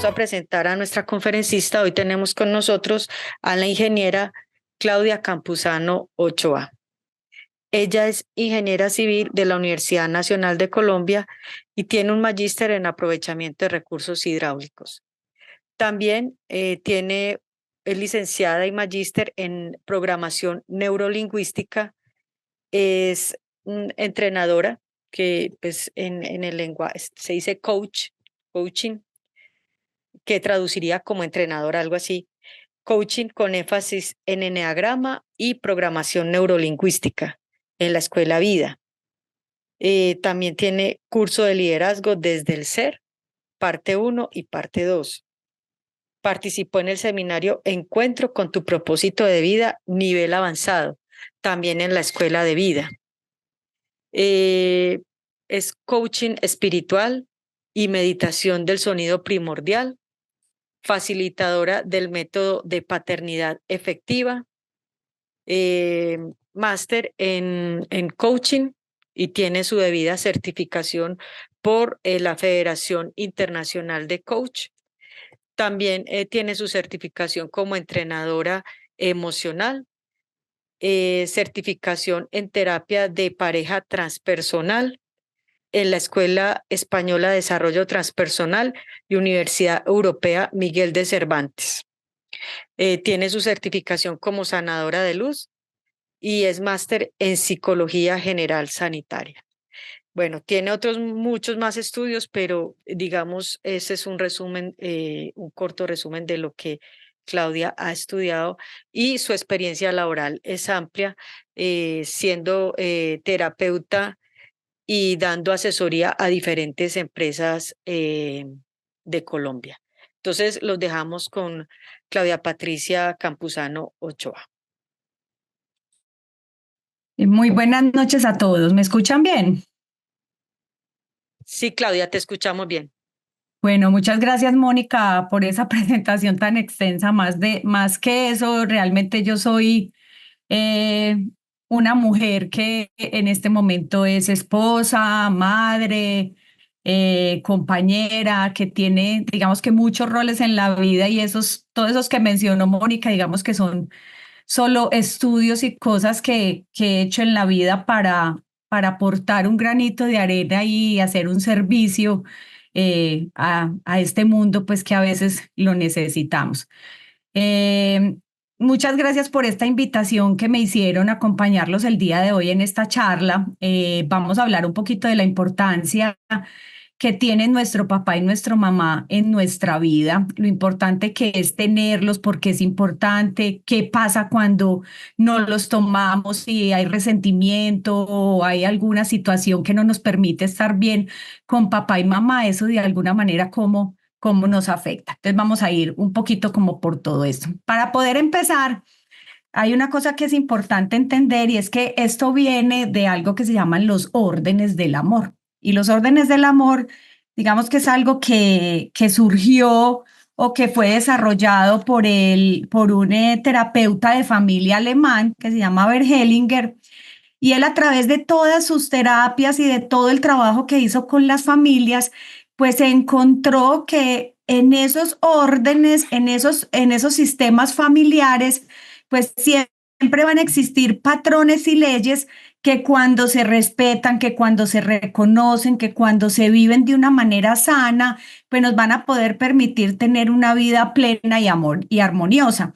a presentar a nuestra conferencista. Hoy tenemos con nosotros a la ingeniera Claudia Campuzano Ochoa. Ella es ingeniera civil de la Universidad Nacional de Colombia y tiene un magíster en aprovechamiento de recursos hidráulicos. También es licenciada y magíster en programación neurolingüística. Es entrenadora que pues, en el lenguaje se dice coaching, que traduciría como entrenadora, algo así. Coaching con énfasis en eneagrama y programación neurolingüística en la Escuela Vida. También tiene curso de liderazgo desde el ser, parte 1 y parte 2. Participó en el seminario Encuentro con tu propósito de vida, nivel avanzado, también en la Escuela de Vida. Es coaching espiritual y meditación del sonido primordial, facilitadora del método de paternidad efectiva, máster en coaching y tiene su debida certificación por la Federación Internacional de Coach. También tiene su certificación como entrenadora emocional, certificación en terapia de pareja transpersonal en la Escuela Española de Desarrollo Transpersonal y Universidad Europea Miguel de Cervantes. Tiene su certificación como sanadora de luz y es máster en psicología general sanitaria. Bueno, tiene muchos más estudios, pero digamos, ese es un resumen, un corto resumen de lo que Claudia ha estudiado y su experiencia laboral es amplia, siendo terapeuta y dando asesoría a diferentes empresas de Colombia. Entonces, los dejamos con Claudia Patricia Campuzano Ochoa. Muy buenas noches a todos. ¿Me escuchan bien? Sí, Claudia, te escuchamos bien. Bueno, muchas gracias, Mónica, por esa presentación tan extensa. Más que eso, realmente yo soy una mujer que en este momento es esposa, madre, compañera, que tiene, digamos que muchos roles en la vida y todos esos que mencionó Mónica, digamos que son solo estudios y cosas que he hecho en la vida para aportar un granito de arena y hacer un servicio a este mundo, pues que a veces lo necesitamos. Eh, Muchas gracias por esta invitación que me hicieron a acompañarlos el día de hoy en esta charla. Vamos a hablar un poquito de la importancia que tienen nuestro papá y nuestra mamá en nuestra vida, lo importante que es tenerlos, porque es importante, qué pasa cuando no los tomamos, si hay resentimiento o hay alguna situación que no nos permite estar bien con papá y mamá, eso de alguna manera cómo nos afecta. Entonces vamos a ir un poquito como por todo esto. Para poder empezar, hay una cosa que es importante entender y es que esto viene de algo que se llaman los órdenes del amor. Y los órdenes del amor, digamos que es algo que surgió o que fue desarrollado por un terapeuta de familia alemán que se llama Bert Hellinger. Y él a través de todas sus terapias y de todo el trabajo que hizo con las familias, pues encontró que en esos órdenes, en esos sistemas familiares, pues siempre van a existir patrones y leyes que cuando se respetan, que cuando se reconocen, que cuando se viven de una manera sana, pues nos van a poder permitir tener una vida plena y armoniosa.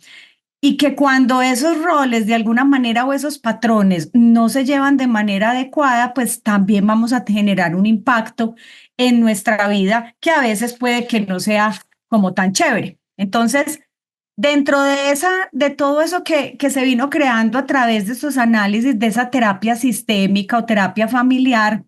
Y que cuando esos roles de alguna manera o esos patrones no se llevan de manera adecuada, pues también vamos a generar un impacto en nuestra vida que a veces puede que no sea como tan chévere. Entonces, dentro de todo eso que se vino creando a través de estos análisis, de esa terapia sistémica o terapia familiar,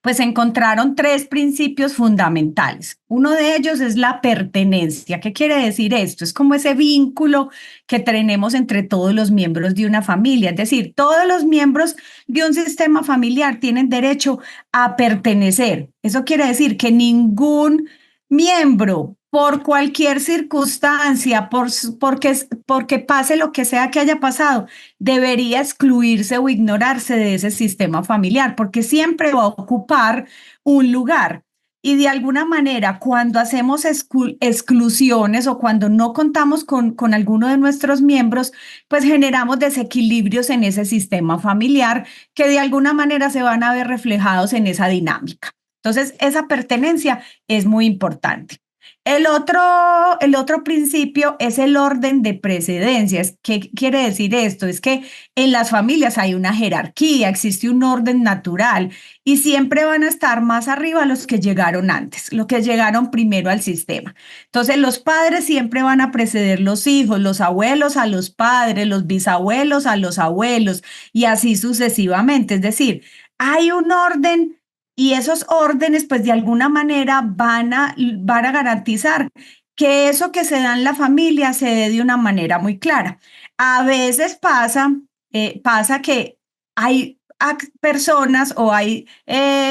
pues encontraron tres principios fundamentales. Uno de ellos es la pertenencia. ¿Qué quiere decir esto? Es como ese vínculo que tenemos entre todos los miembros de una familia. Es decir, todos los miembros de un sistema familiar tienen derecho a pertenecer. Eso quiere decir que ningún miembro, por cualquier circunstancia, porque pase lo que sea que haya pasado, debería excluirse o ignorarse de ese sistema familiar, porque siempre va a ocupar un lugar. Y de alguna manera, cuando hacemos exclusiones o cuando no contamos con alguno de nuestros miembros, pues generamos desequilibrios en ese sistema familiar que de alguna manera se van a ver reflejados en esa dinámica. Entonces, esa pertenencia es muy importante. El otro principio es el orden de precedencias. ¿Qué quiere decir esto? Es que en las familias hay una jerarquía, existe un orden natural y siempre van a estar más arriba los que llegaron antes, los que llegaron primero al sistema. Entonces, los padres siempre van a preceder los hijos, los abuelos a los padres, los bisabuelos a los abuelos y así sucesivamente. Es decir, hay un orden y esos órdenes, pues de alguna manera van a garantizar que eso que se da en la familia se dé de una manera muy clara. A veces pasa que hay personas o hay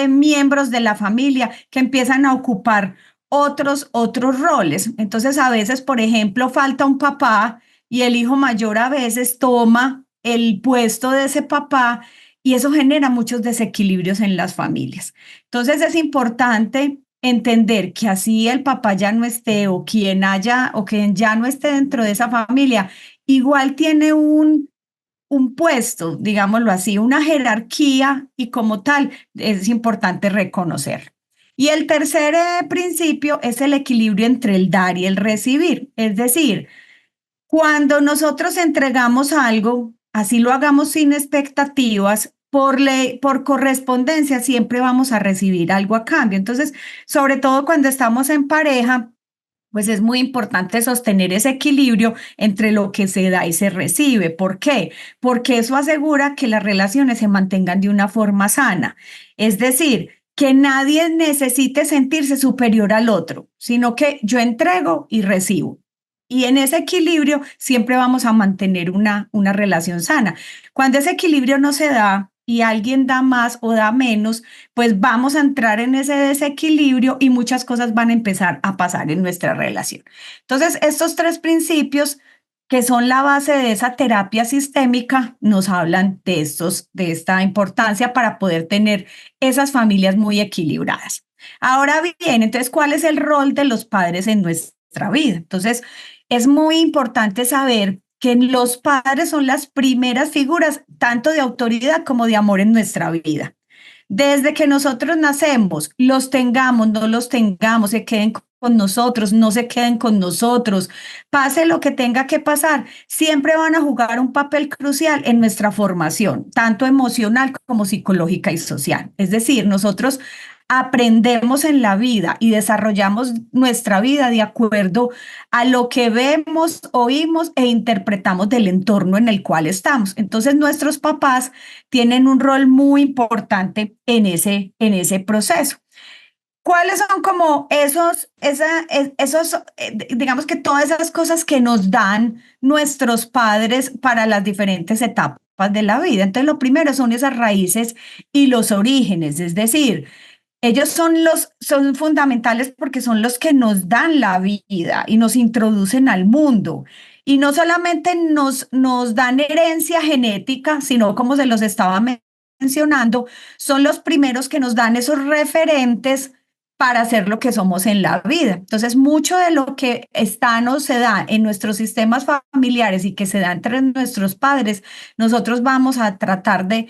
miembros de la familia que empiezan a ocupar otros roles. Entonces, a veces, por ejemplo, falta un papá y el hijo mayor a veces toma el puesto de ese papá y eso genera muchos desequilibrios en las familias. Entonces es importante entender que así el papá ya no esté o quien ya no esté dentro de esa familia, igual tiene un puesto, digámoslo así, una jerarquía y como tal es importante reconocer. Y el tercer principio es el equilibrio entre el dar y el recibir. Es decir, cuando nosotros entregamos algo, así lo hagamos sin expectativas, por ley, por correspondencia, siempre vamos a recibir algo a cambio. Entonces, sobre todo cuando estamos en pareja, pues es muy importante sostener ese equilibrio entre lo que se da y se recibe. ¿Por qué? Porque eso asegura que las relaciones se mantengan de una forma sana. Es decir, que nadie necesite sentirse superior al otro, sino que yo entrego y recibo. Y en ese equilibrio siempre vamos a mantener una relación sana. Cuando ese equilibrio no se da y alguien da más o da menos, pues vamos a entrar en ese desequilibrio y muchas cosas van a empezar a pasar en nuestra relación. Entonces, estos tres principios que son la base de esa terapia sistémica nos hablan de esta importancia para poder tener esas familias muy equilibradas. Ahora bien, entonces, ¿cuál es el rol de los padres en nuestra vida? Entonces, es muy importante saber que los padres son las primeras figuras tanto de autoridad como de amor en nuestra vida. Desde que nosotros nacemos, los tengamos, no los tengamos, se queden con nosotros, no se queden con nosotros, pase lo que tenga que pasar, siempre van a jugar un papel crucial en nuestra formación, tanto emocional como psicológica y social. Es decir, nosotros aprendemos en la vida y desarrollamos nuestra vida de acuerdo a lo que vemos, oímos e interpretamos del entorno en el cual estamos. Entonces, nuestros papás tienen un rol muy importante en ese proceso. ¿Cuáles son como digamos que todas esas cosas que nos dan nuestros padres para las diferentes etapas de la vida? Entonces, lo primero son esas raíces y los orígenes, es decir, ellos son fundamentales porque son los que nos dan la vida y nos introducen al mundo. Y no solamente nos dan herencia genética, sino como se los estaba mencionando, son los primeros que nos dan esos referentes para ser lo que somos en la vida. Entonces, mucho de lo que está o se da en nuestros sistemas familiares y que se da entre nuestros padres, nosotros vamos a tratar de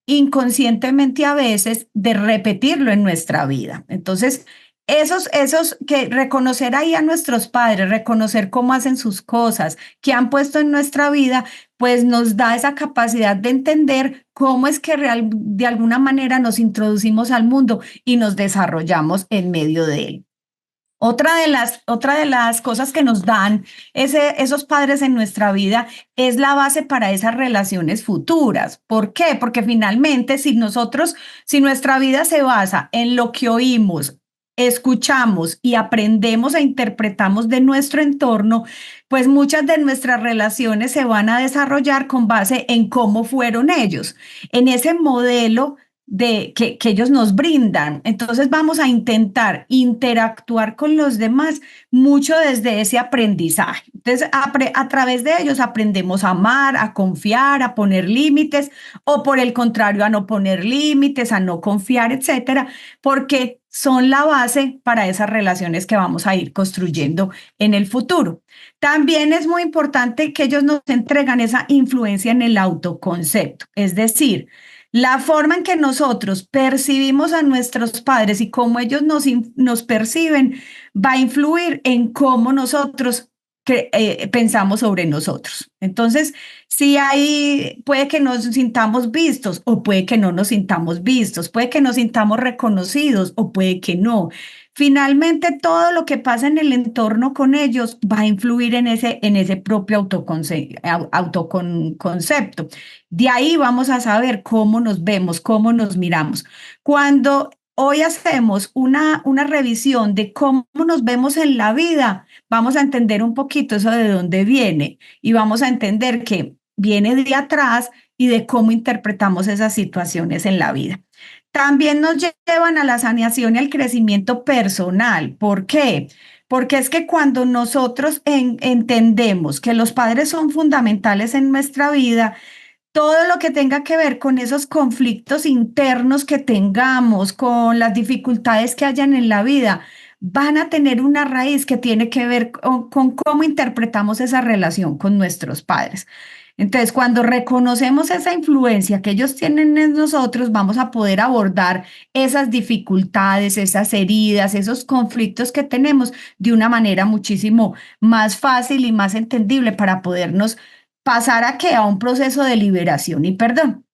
inconscientemente a veces de repetirlo en nuestra vida. Entonces, esos que reconocer ahí a nuestros padres, reconocer cómo hacen sus cosas, que han puesto en nuestra vida, pues nos da esa capacidad de entender cómo es que de alguna manera nos introducimos al mundo y nos desarrollamos en medio de él. Otra de las cosas que nos dan esos padres en nuestra vida es la base para esas relaciones futuras. ¿Por qué? Porque finalmente si nuestra vida se basa en lo que oímos, escuchamos y aprendemos e interpretamos de nuestro entorno, pues muchas de nuestras relaciones se van a desarrollar con base en cómo fueron ellos, en ese modelo que ellos nos brindan. Entonces vamos a intentar interactuar con los demás mucho desde ese aprendizaje. Entonces a través de ellos aprendemos a amar, a confiar, a poner límites o por el contrario a no poner límites, a no confiar, etcétera, porque son la base para esas relaciones que vamos a ir construyendo en el futuro. También es muy importante que ellos nos entregan esa influencia en el autoconcepto, es decir, la forma en que nosotros percibimos a nuestros padres y cómo ellos nos perciben va a influir en cómo nosotros pensamos sobre nosotros. Entonces, si hay, puede que nos sintamos vistos o puede que no nos sintamos vistos, puede que nos sintamos reconocidos o puede que no. Finalmente, todo lo que pasa en el entorno con ellos va a influir en ese propio autoconcepto. De ahí vamos a saber cómo nos vemos, cómo nos miramos. Cuando hoy hacemos una revisión de cómo nos vemos en la vida, vamos a entender un poquito eso de dónde viene y vamos a entender que viene de atrás y de cómo interpretamos esas situaciones en la vida. También nos llevan a la saneación y al crecimiento personal. ¿Por qué? Porque es que cuando nosotros entendemos que los padres son fundamentales en nuestra vida, todo lo que tenga que ver con esos conflictos internos que tengamos, con las dificultades que hayan en la vida, van a tener una raíz que tiene que ver con cómo interpretamos esa relación con nuestros padres. Entonces, cuando reconocemos esa influencia que ellos tienen en nosotros, vamos a poder abordar esas dificultades, esas heridas, esos conflictos que tenemos de una manera muchísimo más fácil y más entendible para podernos pasar a qué, a un proceso de liberación y perdón.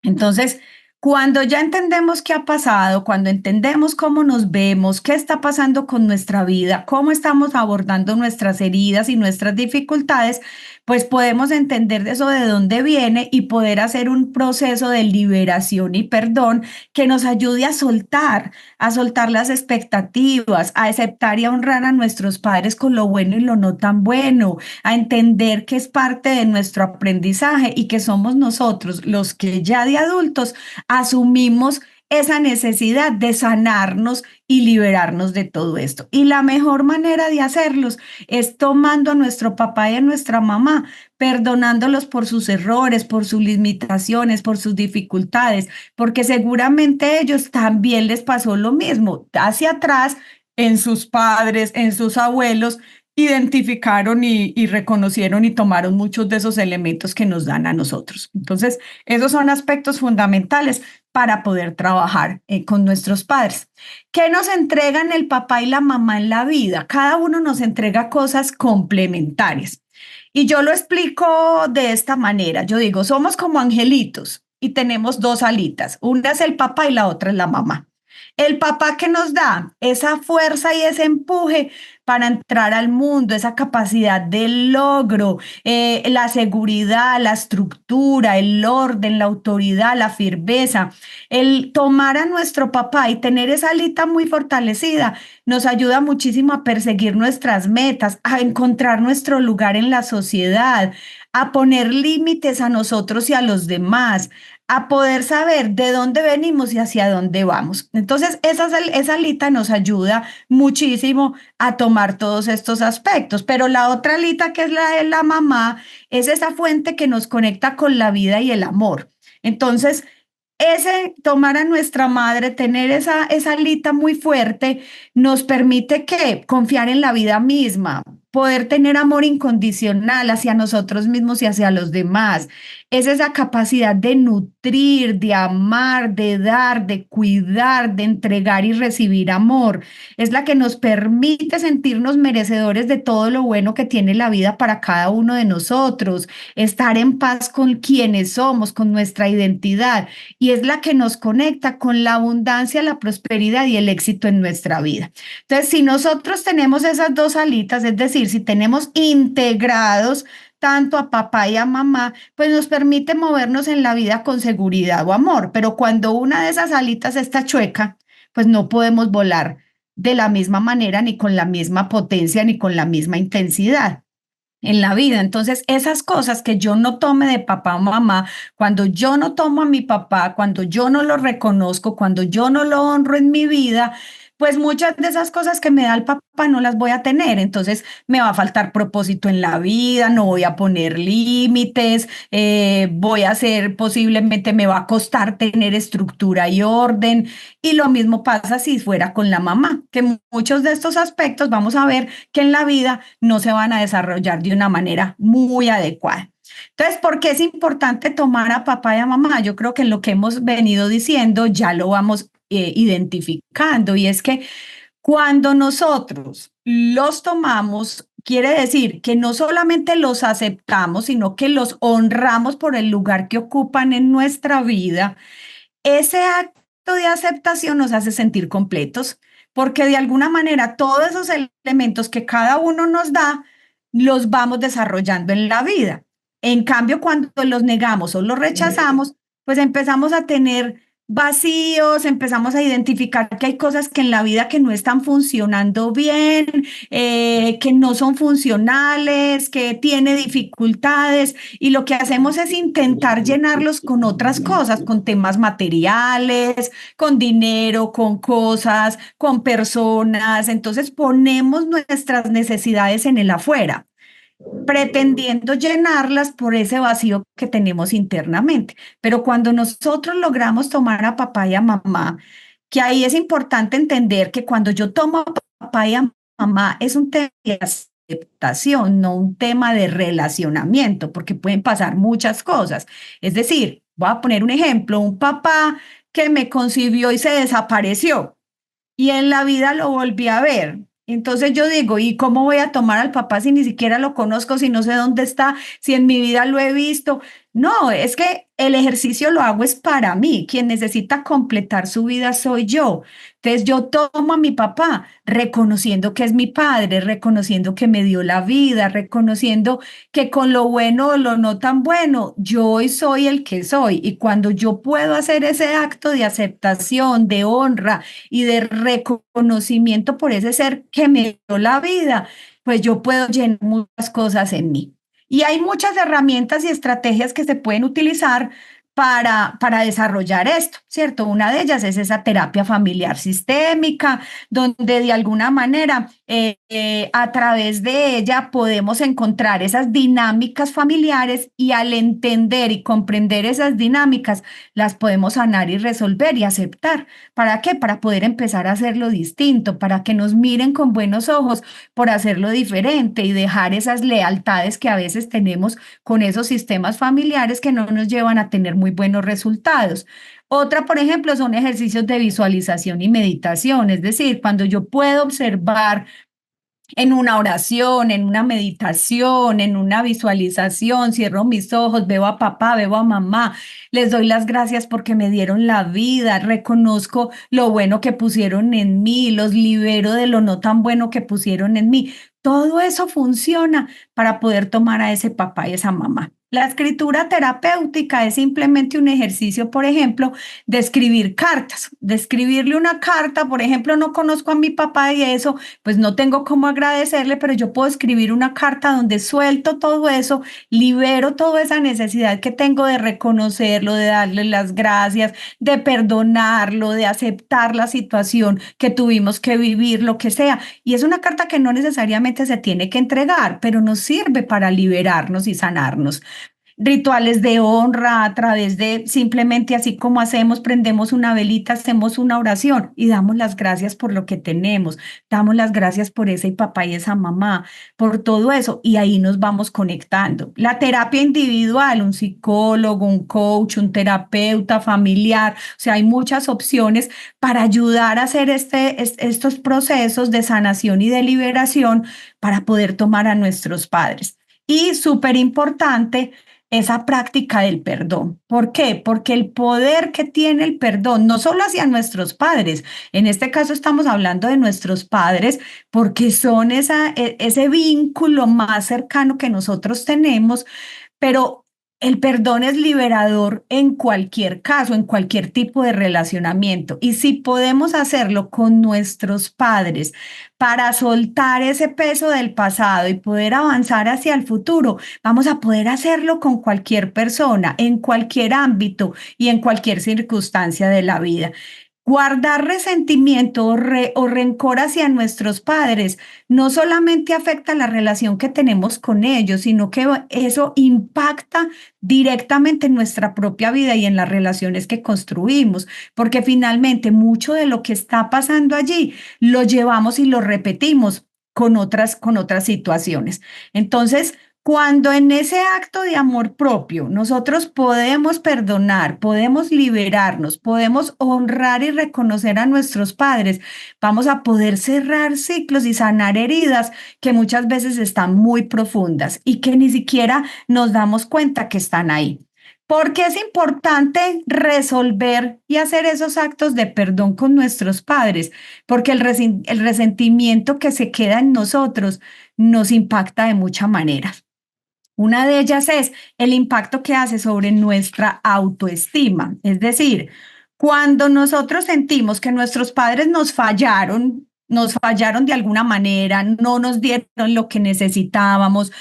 Entonces, cuando ya entendemos qué ha pasado, cuando entendemos cómo nos vemos, qué está pasando con nuestra vida, cómo estamos abordando nuestras heridas y nuestras dificultades, pues podemos entender eso de dónde viene y poder hacer un proceso de liberación y perdón que nos ayude a soltar las expectativas, a aceptar y a honrar a nuestros padres con lo bueno y lo no tan bueno, a entender que es parte de nuestro aprendizaje y que somos nosotros los que ya de adultos asumimos esa necesidad de sanarnos y liberarnos de todo esto. Y la mejor manera de hacerlos es tomando a nuestro papá y a nuestra mamá, perdonándolos por sus errores, por sus limitaciones, por sus dificultades, porque seguramente ellos también les pasó lo mismo. Hacia atrás, en sus padres, en sus abuelos, identificaron y reconocieron y tomaron muchos de esos elementos que nos dan a nosotros. Entonces, esos son aspectos fundamentales para poder trabajar con nuestros padres. ¿Qué nos entregan el papá y la mamá en la vida? Cada uno nos entrega cosas complementarias. Y yo lo explico de esta manera. Yo digo, somos como angelitos y tenemos dos alitas. Una es el papá y la otra es la mamá. El papá que nos da esa fuerza y ese empuje para entrar al mundo, esa capacidad de logro, la seguridad, la estructura, el orden, la autoridad, la firmeza. El tomar a nuestro papá y tener esa alita muy fortalecida nos ayuda muchísimo a perseguir nuestras metas, a encontrar nuestro lugar en la sociedad, a poner límites a nosotros y a los demás, a poder saber de dónde venimos y hacia dónde vamos. Entonces, esa alita nos ayuda muchísimo a tomar todos estos aspectos, pero la otra alita, que es la de la mamá, es esa fuente que nos conecta con la vida y el amor. Entonces, ese tomar a nuestra madre, tener esa alita muy fuerte, nos permite que confiar en la vida misma, poder tener amor incondicional hacia nosotros mismos y hacia los demás. Es esa capacidad de nutrir, de amar, de dar, de cuidar, de entregar y recibir amor. Es la que nos permite sentirnos merecedores de todo lo bueno que tiene la vida para cada uno de nosotros, estar en paz con quienes somos, con nuestra identidad, y es la que nos conecta con la abundancia, la prosperidad y el éxito en nuestra vida. Entonces, si nosotros tenemos esas dos alitas, es decir, si tenemos integrados tanto a papá y a mamá, pues nos permite movernos en la vida con seguridad o amor. Pero cuando una de esas alitas está chueca, pues no podemos volar de la misma manera, ni con la misma potencia, ni con la misma intensidad en la vida. Entonces, esas cosas que yo no tome de papá o mamá, cuando yo no tomo a mi papá, cuando yo no lo reconozco, cuando yo no lo honro en mi vida, pues muchas de esas cosas que me da el papá no las voy a tener, entonces me va a faltar propósito en la vida, no voy a poner límites, voy a hacer, posiblemente me va a costar tener estructura y orden, y lo mismo pasa si fuera con la mamá, que muchos de estos aspectos vamos a ver que en la vida no se van a desarrollar de una manera muy adecuada. Entonces, ¿por qué es importante tomar a papá y a mamá? Yo creo que en lo que hemos venido diciendo ya lo vamos identificando, y es que cuando nosotros los tomamos, quiere decir que no solamente los aceptamos, sino que los honramos por el lugar que ocupan en nuestra vida. Ese acto de aceptación nos hace sentir completos, porque de alguna manera todos esos elementos que cada uno nos da, los vamos desarrollando en la vida. En cambio, cuando los negamos o los rechazamos, pues empezamos a tener vacíos, empezamos a identificar que hay cosas que en la vida que no están funcionando bien, que no son funcionales, que tiene dificultades, y lo que hacemos es intentar llenarlos con otras cosas, con temas materiales, con dinero, con cosas, con personas. Entonces ponemos nuestras necesidades en el afuera, pretendiendo llenarlas por ese vacío que tenemos internamente. Pero cuando nosotros logramos tomar a papá y a mamá, que ahí es importante entender que cuando yo tomo a papá y a mamá es un tema de aceptación, no un tema de relacionamiento, porque pueden pasar muchas cosas. Es decir, voy a poner un ejemplo, un papá que me concibió y se desapareció y en la vida lo volví a ver. Entonces yo digo, ¿y cómo voy a tomar al papá si ni siquiera lo conozco, si no sé dónde está, si en mi vida lo he visto? No, es que el ejercicio lo hago es para mí. Quien necesita completar su vida soy yo. Entonces yo tomo a mi papá reconociendo que es mi padre, reconociendo que me dio la vida, reconociendo que con lo bueno o lo no tan bueno, yo hoy soy el que soy. Y cuando yo puedo hacer ese acto de aceptación, de honra y de reconocimiento por ese ser que me dio la vida, pues yo puedo llenar muchas cosas en mí. Y hay muchas herramientas y estrategias que se pueden utilizar para desarrollar esto, ¿cierto? Una de ellas es esa terapia familiar sistémica, donde de alguna manera a través de ella podemos encontrar esas dinámicas familiares, y al entender y comprender esas dinámicas, las podemos sanar y resolver y aceptar. ¿Para qué? Para poder empezar a hacerlo distinto, para que nos miren con buenos ojos por hacerlo diferente y dejar esas lealtades que a veces tenemos con esos sistemas familiares que no nos llevan a tener muy buenos resultados. Otra, por ejemplo, son ejercicios de visualización y meditación, es decir, cuando yo puedo observar en una oración, en una meditación, en una visualización, cierro mis ojos, veo a papá, veo a mamá, les doy las gracias porque me dieron la vida, reconozco lo bueno que pusieron en mí, los libero de lo no tan bueno que pusieron en mí. Todo eso funciona para poder tomar a ese papá y esa mamá. La escritura terapéutica es simplemente un ejercicio, por ejemplo, de escribir cartas, de escribirle una carta. Por ejemplo, no conozco a mi papá y eso, pues no tengo cómo agradecerle, pero yo puedo escribir una carta donde suelto todo eso, libero toda esa necesidad que tengo de reconocerlo, de darle las gracias, de perdonarlo, de aceptar la situación que tuvimos que vivir, lo que sea. Y es una carta que no necesariamente se tiene que entregar, pero nos sirve para liberarnos y sanarnos. Rituales de honra a través de simplemente así como hacemos, prendemos una velita, hacemos una oración y damos las gracias por lo que tenemos, damos las gracias por ese papá y esa mamá, por todo eso, y ahí nos vamos conectando. La terapia individual, un psicólogo, un coach, un terapeuta familiar, o sea, hay muchas opciones para ayudar a hacer estos procesos de sanación y de liberación para poder tomar a nuestros padres. Y súper importante, esa práctica del perdón. ¿Por qué? Porque el poder que tiene el perdón, no solo hacia nuestros padres, en este caso estamos hablando de nuestros padres, porque son ese vínculo más cercano que nosotros tenemos, pero el perdón es liberador en cualquier caso, en cualquier tipo de relacionamiento. Y si podemos hacerlo con nuestros padres para soltar ese peso del pasado y poder avanzar hacia el futuro, vamos a poder hacerlo con cualquier persona, en cualquier ámbito y en cualquier circunstancia de la vida. guardar resentimiento o rencor hacia nuestros padres no solamente afecta la relación que tenemos con ellos, sino que eso impacta directamente en nuestra propia vida y en las relaciones que construimos, porque finalmente mucho de lo que está pasando allí lo llevamos y lo repetimos con otras situaciones. Entonces, cuando en ese acto de amor propio nosotros podemos perdonar, podemos liberarnos, podemos honrar y reconocer a nuestros padres, vamos a poder cerrar ciclos y sanar heridas que muchas veces están muy profundas y que ni siquiera nos damos cuenta que están ahí. Porque es importante resolver y hacer esos actos de perdón con nuestros padres, porque el resentimiento que se queda en nosotros nos impacta de muchas maneras. Una de ellas es el impacto que hace sobre nuestra autoestima. Es decir, cuando nosotros sentimos que nuestros padres nos fallaron de alguna manera, no nos dieron lo que necesitábamos,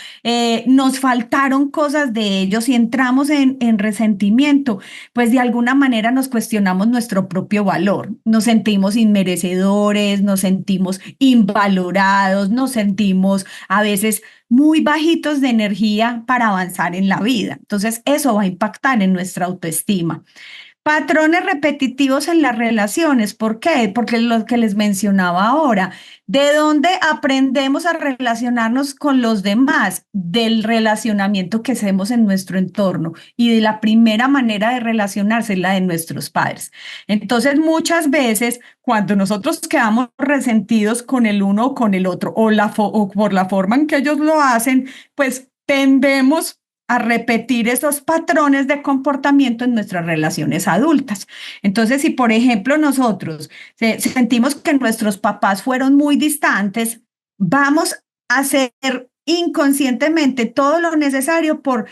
nos faltaron cosas de ellos y entramos en resentimiento, pues de alguna manera nos cuestionamos nuestro propio valor, nos sentimos inmerecedores, nos sentimos invalorados, nos sentimos a veces muy bajitos de energía para avanzar en la vida. Entonces, eso va a impactar en nuestra autoestima. Patrones repetitivos en las relaciones. ¿Por qué? Porque lo que les mencionaba ahora, ¿de dónde aprendemos a relacionarnos con los demás? Del relacionamiento que hacemos en nuestro entorno. Y de la primera manera de relacionarse es la de nuestros padres. Entonces, muchas veces, cuando nosotros quedamos resentidos con el uno o con el otro, o por la forma en que ellos lo hacen, pues tendemos a repetir esos patrones de comportamiento en nuestras relaciones adultas. Entonces, si por ejemplo nosotros sentimos que nuestros papás fueron muy distantes, vamos a hacer inconscientemente todo lo necesario por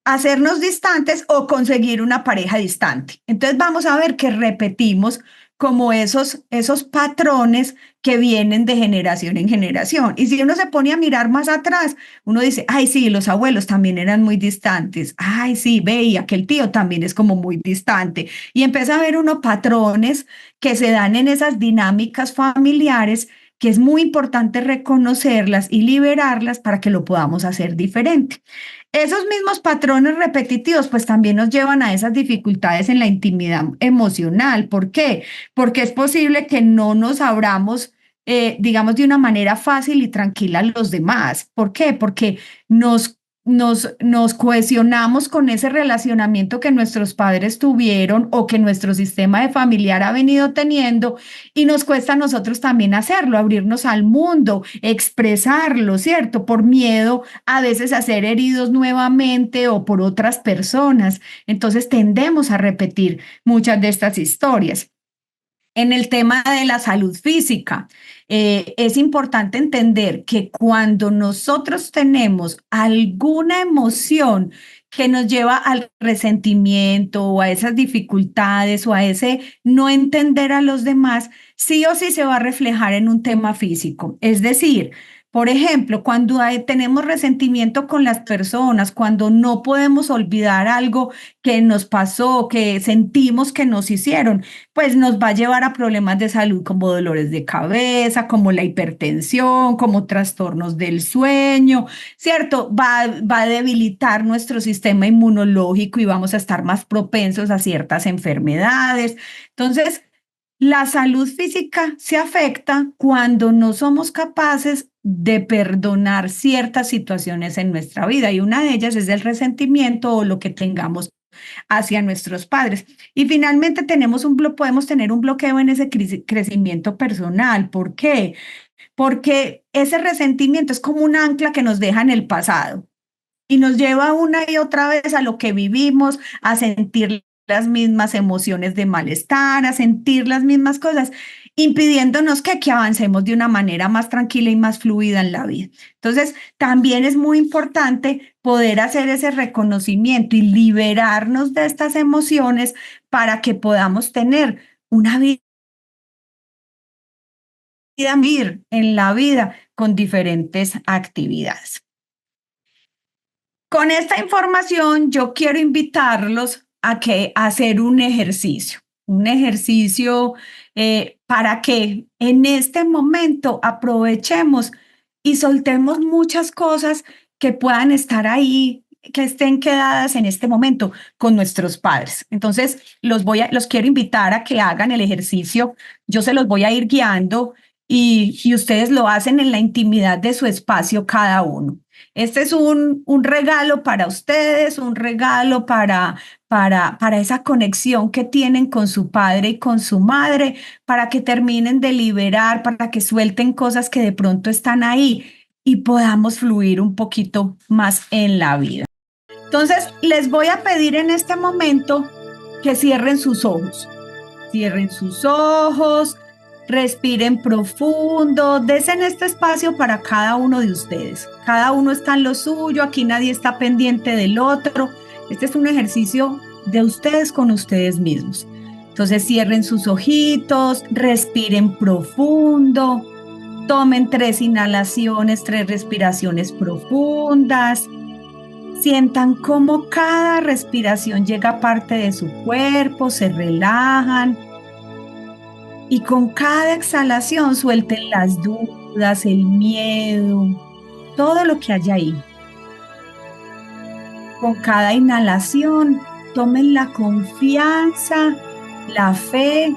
hacernos distantes o conseguir una pareja distante. Entonces vamos a ver que repetimos como esos patrones que vienen de generación en generación. Y si uno se pone a mirar más atrás, uno dice, ay, sí, los abuelos también eran muy distantes. Ay, sí, ve, y aquel tío también es como muy distante. Y empieza a ver unos patrones que se dan en esas dinámicas familiares que es muy importante reconocerlas y liberarlas para que lo podamos hacer diferente. Esos mismos patrones repetitivos pues también nos llevan a esas dificultades en la intimidad emocional. ¿Por qué? Porque es posible que no nos abramos, digamos, de una manera fácil y tranquila a los demás. ¿Por qué? Porque nos cohesionamos con ese relacionamiento que nuestros padres tuvieron o que nuestro sistema de familiar ha venido teniendo y nos cuesta a nosotros también hacerlo, abrirnos al mundo, expresarlo, ¿cierto? Por miedo a veces a ser heridos nuevamente o por otras personas. Entonces tendemos a repetir muchas de estas historias. En el tema de la salud física, es importante entender que cuando nosotros tenemos alguna emoción que nos lleva al resentimiento o a esas dificultades o a ese no entender a los demás, sí o sí se va a reflejar en un tema físico. Es decir, por ejemplo, cuando tenemos resentimiento con las personas, cuando no podemos olvidar algo que nos pasó, que sentimos que nos hicieron, pues nos va a llevar a problemas de salud como dolores de cabeza, como la hipertensión, como trastornos del sueño, ¿cierto? Va a debilitar nuestro sistema inmunológico y vamos a estar más propensos a ciertas enfermedades. Entonces, la salud física se afecta cuando no somos capaces de perdonar ciertas situaciones en nuestra vida y una de ellas es el resentimiento o lo que tengamos hacia nuestros padres. Y finalmente podemos tener un bloqueo en ese crecimiento personal. ¿Por qué? Porque ese resentimiento es como un ancla que nos deja en el pasado y nos lleva una y otra vez a lo que vivimos, a sentir las mismas emociones de malestar, a sentir las mismas cosas, impidiéndonos que avancemos de una manera más tranquila y más fluida en la vida. Entonces, también es muy importante poder hacer ese reconocimiento y liberarnos de estas emociones para que podamos tener una vida en la vida con diferentes actividades. Con esta información yo quiero invitarlos a hacer un ejercicio. un ejercicio para que en este momento aprovechemos y soltemos muchas cosas que puedan estar ahí, que estén quedadas en este momento con nuestros padres. Entonces, los quiero invitar a que hagan el ejercicio. Yo se los voy a ir guiando y ustedes lo hacen en la intimidad de su espacio cada uno. Este es un regalo para ustedes, un regalo para esa conexión que tienen con su padre y con su madre, para que terminen de liberar, para que suelten cosas que de pronto están ahí y podamos fluir un poquito más en la vida. Entonces, les voy a pedir en este momento que cierren sus ojos. Cierren sus ojos, respiren profundo, desen este espacio para cada uno de ustedes. Cada uno está en lo suyo, aquí nadie está pendiente del otro. Este es un ejercicio de ustedes con ustedes mismos. Entonces cierren sus ojitos, respiren profundo, tomen 3 inhalaciones, 3 respiraciones profundas. Sientan cómo cada respiración llega a parte de su cuerpo, se relajan. Y con cada exhalación suelten las dudas, el miedo, todo lo que hay ahí. Con cada inhalación, tomen la confianza, la fe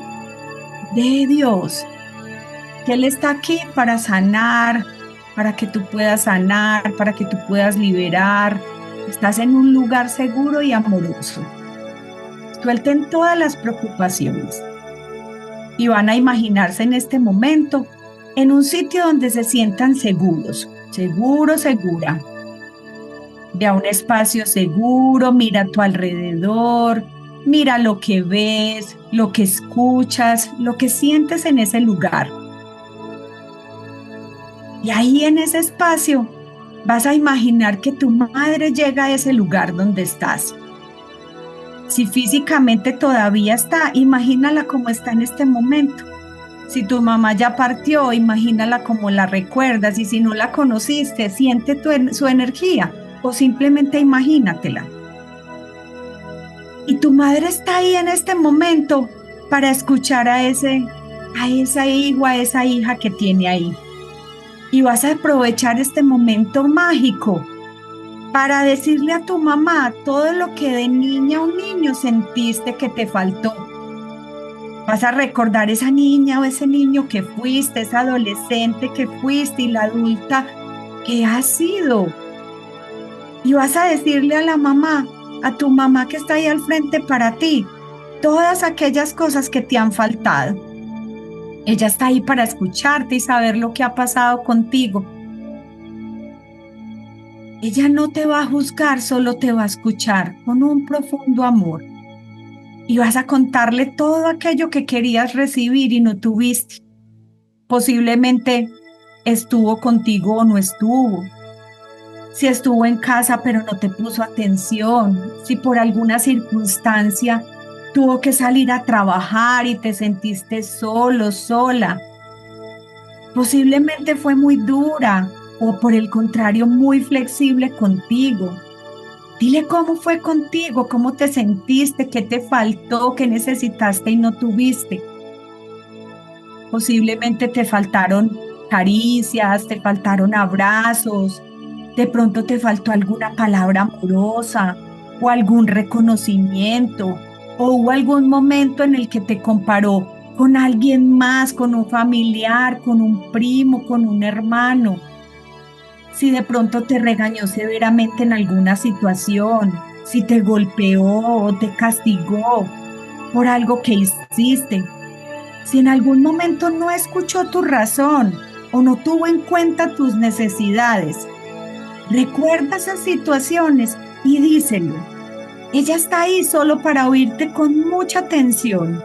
de Dios, que Él está aquí para sanar, para que tú puedas sanar, para que tú puedas liberar. Estás en un lugar seguro y amoroso. Suelten todas las preocupaciones. Y van a imaginarse en este momento en un sitio donde se sientan seguros, segura. Ve a un espacio seguro, mira a tu alrededor, mira lo que ves, lo que escuchas, lo que sientes en ese lugar. Y ahí en ese espacio vas a imaginar que tu madre llega a ese lugar donde estás. Si físicamente todavía está, imagínala como está en este momento. Si tu mamá ya partió, imagínala como la recuerdas, y si no la conociste, siente su energía o simplemente imagínatela. Y tu madre está ahí en este momento para escuchar a esa hijo, a esa hija que tiene ahí. Y vas a aprovechar este momento mágico para decirle a tu mamá todo lo que de niña o niño sentiste que te faltó. Vas a recordar esa niña o ese niño que fuiste, esa adolescente que fuiste y la adulta que has sido. Y vas a decirle a la mamá, a tu mamá que está ahí al frente para ti, todas aquellas cosas que te han faltado. Ella está ahí para escucharte y saber lo que ha pasado contigo. Ella no te va a juzgar, solo te va a escuchar con un profundo amor. Y vas a contarle todo aquello que querías recibir y no tuviste. Posiblemente estuvo contigo o no estuvo. Si estuvo en casa pero no te puso atención. Si por alguna circunstancia tuvo que salir a trabajar y te sentiste solo, sola. Posiblemente fue muy dura o por el contrario muy flexible contigo. Dile cómo fue contigo, cómo te sentiste, qué te faltó, qué necesitaste y no tuviste. Posiblemente te faltaron caricias, te faltaron abrazos, de pronto te faltó alguna palabra amorosa o algún reconocimiento, o hubo algún momento en el que te comparó con alguien más, con un familiar, con un primo, con un hermano. Si de pronto te regañó severamente en alguna situación, si te golpeó o te castigó por algo que hiciste, si en algún momento no escuchó tu razón o no tuvo en cuenta tus necesidades, recuerda esas situaciones y díselo. Ella está ahí solo para oírte con mucha atención.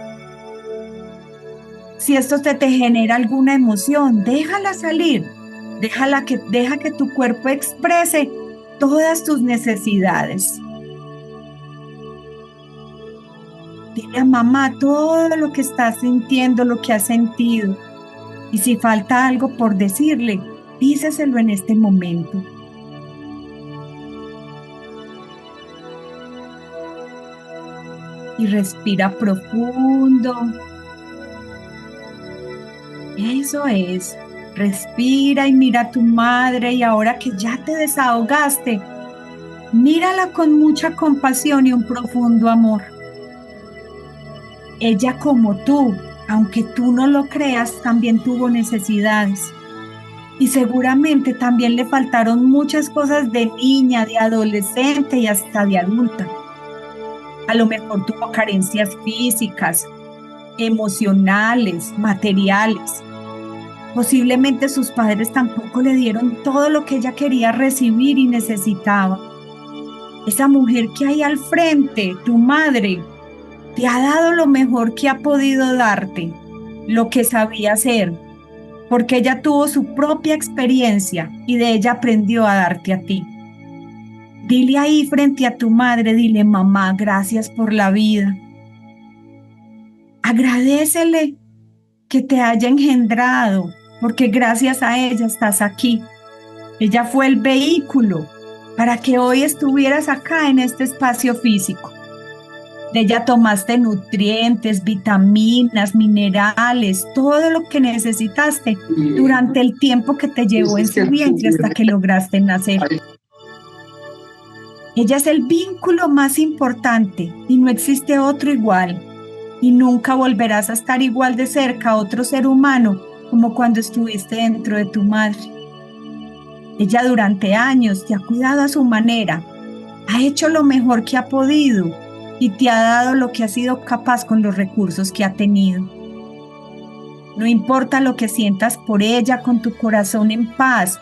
Si esto te genera alguna emoción, déjala salir. Deja que tu cuerpo exprese todas tus necesidades. Dile a mamá todo lo que estás sintiendo, lo que has sentido. Y si falta algo por decirle, díseselo en este momento. y respira profundo. Eso es. Respira y mira a tu madre y ahora que ya te desahogaste, mírala con mucha compasión y un profundo amor. Ella como tú, aunque tú no lo creas, también tuvo necesidades. Y seguramente también le faltaron muchas cosas de niña, de adolescente y hasta de adulta. A lo mejor tuvo carencias físicas, emocionales, materiales. Posiblemente sus padres tampoco le dieron todo lo que ella quería recibir y necesitaba. Esa mujer que hay al frente, tu madre, te ha dado lo mejor que ha podido darte, lo que sabía hacer, porque ella tuvo su propia experiencia y de ella aprendió a darte a ti. Dile ahí frente a tu madre, dile, mamá, gracias por la vida. Agradécele que te haya engendrado, porque gracias a ella estás aquí. Ella fue el vehículo para que hoy estuvieras acá en este espacio físico. De ella tomaste nutrientes, vitaminas, minerales, todo lo que necesitaste durante el tiempo que te llevó en su vientre hasta que lograste nacer. Ella es el vínculo más importante y no existe otro igual. Y nunca volverás a estar igual de cerca a otro ser humano como cuando estuviste dentro de tu madre. Ella durante años te ha cuidado a su manera, ha hecho lo mejor que ha podido y te ha dado lo que ha sido capaz con los recursos que ha tenido. No importa lo que sientas por ella, con tu corazón en paz,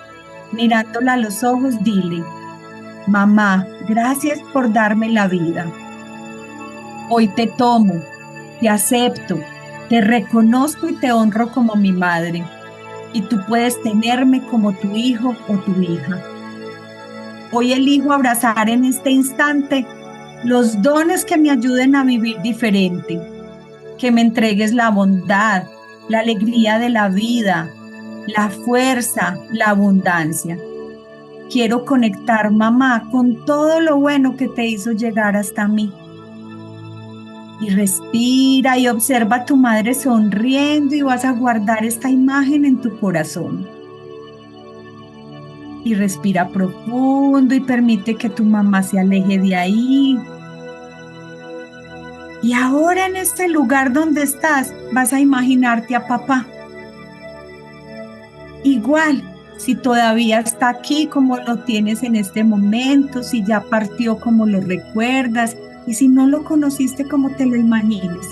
mirándola a los ojos, dile, mamá, gracias por darme la vida. Hoy te tomo, te acepto, te reconozco y te honro como mi madre. Y tú puedes tenerme como tu hijo o tu hija. Hoy elijo abrazar en este instante los dones que me ayuden a vivir diferente, que me entregues la bondad, la alegría de la vida, la fuerza, la abundancia. Quiero conectar, mamá, con todo lo bueno que te hizo llegar hasta mí. Y respira y observa a tu madre sonriendo y vas a guardar esta imagen en tu corazón. Y respira profundo y permite que tu mamá se aleje de ahí. Y ahora en este lugar donde estás, vas a imaginarte a papá. Igual, si todavía está aquí como lo tienes en este momento, si ya partió como lo recuerdas, y si no lo conociste como te lo imagines.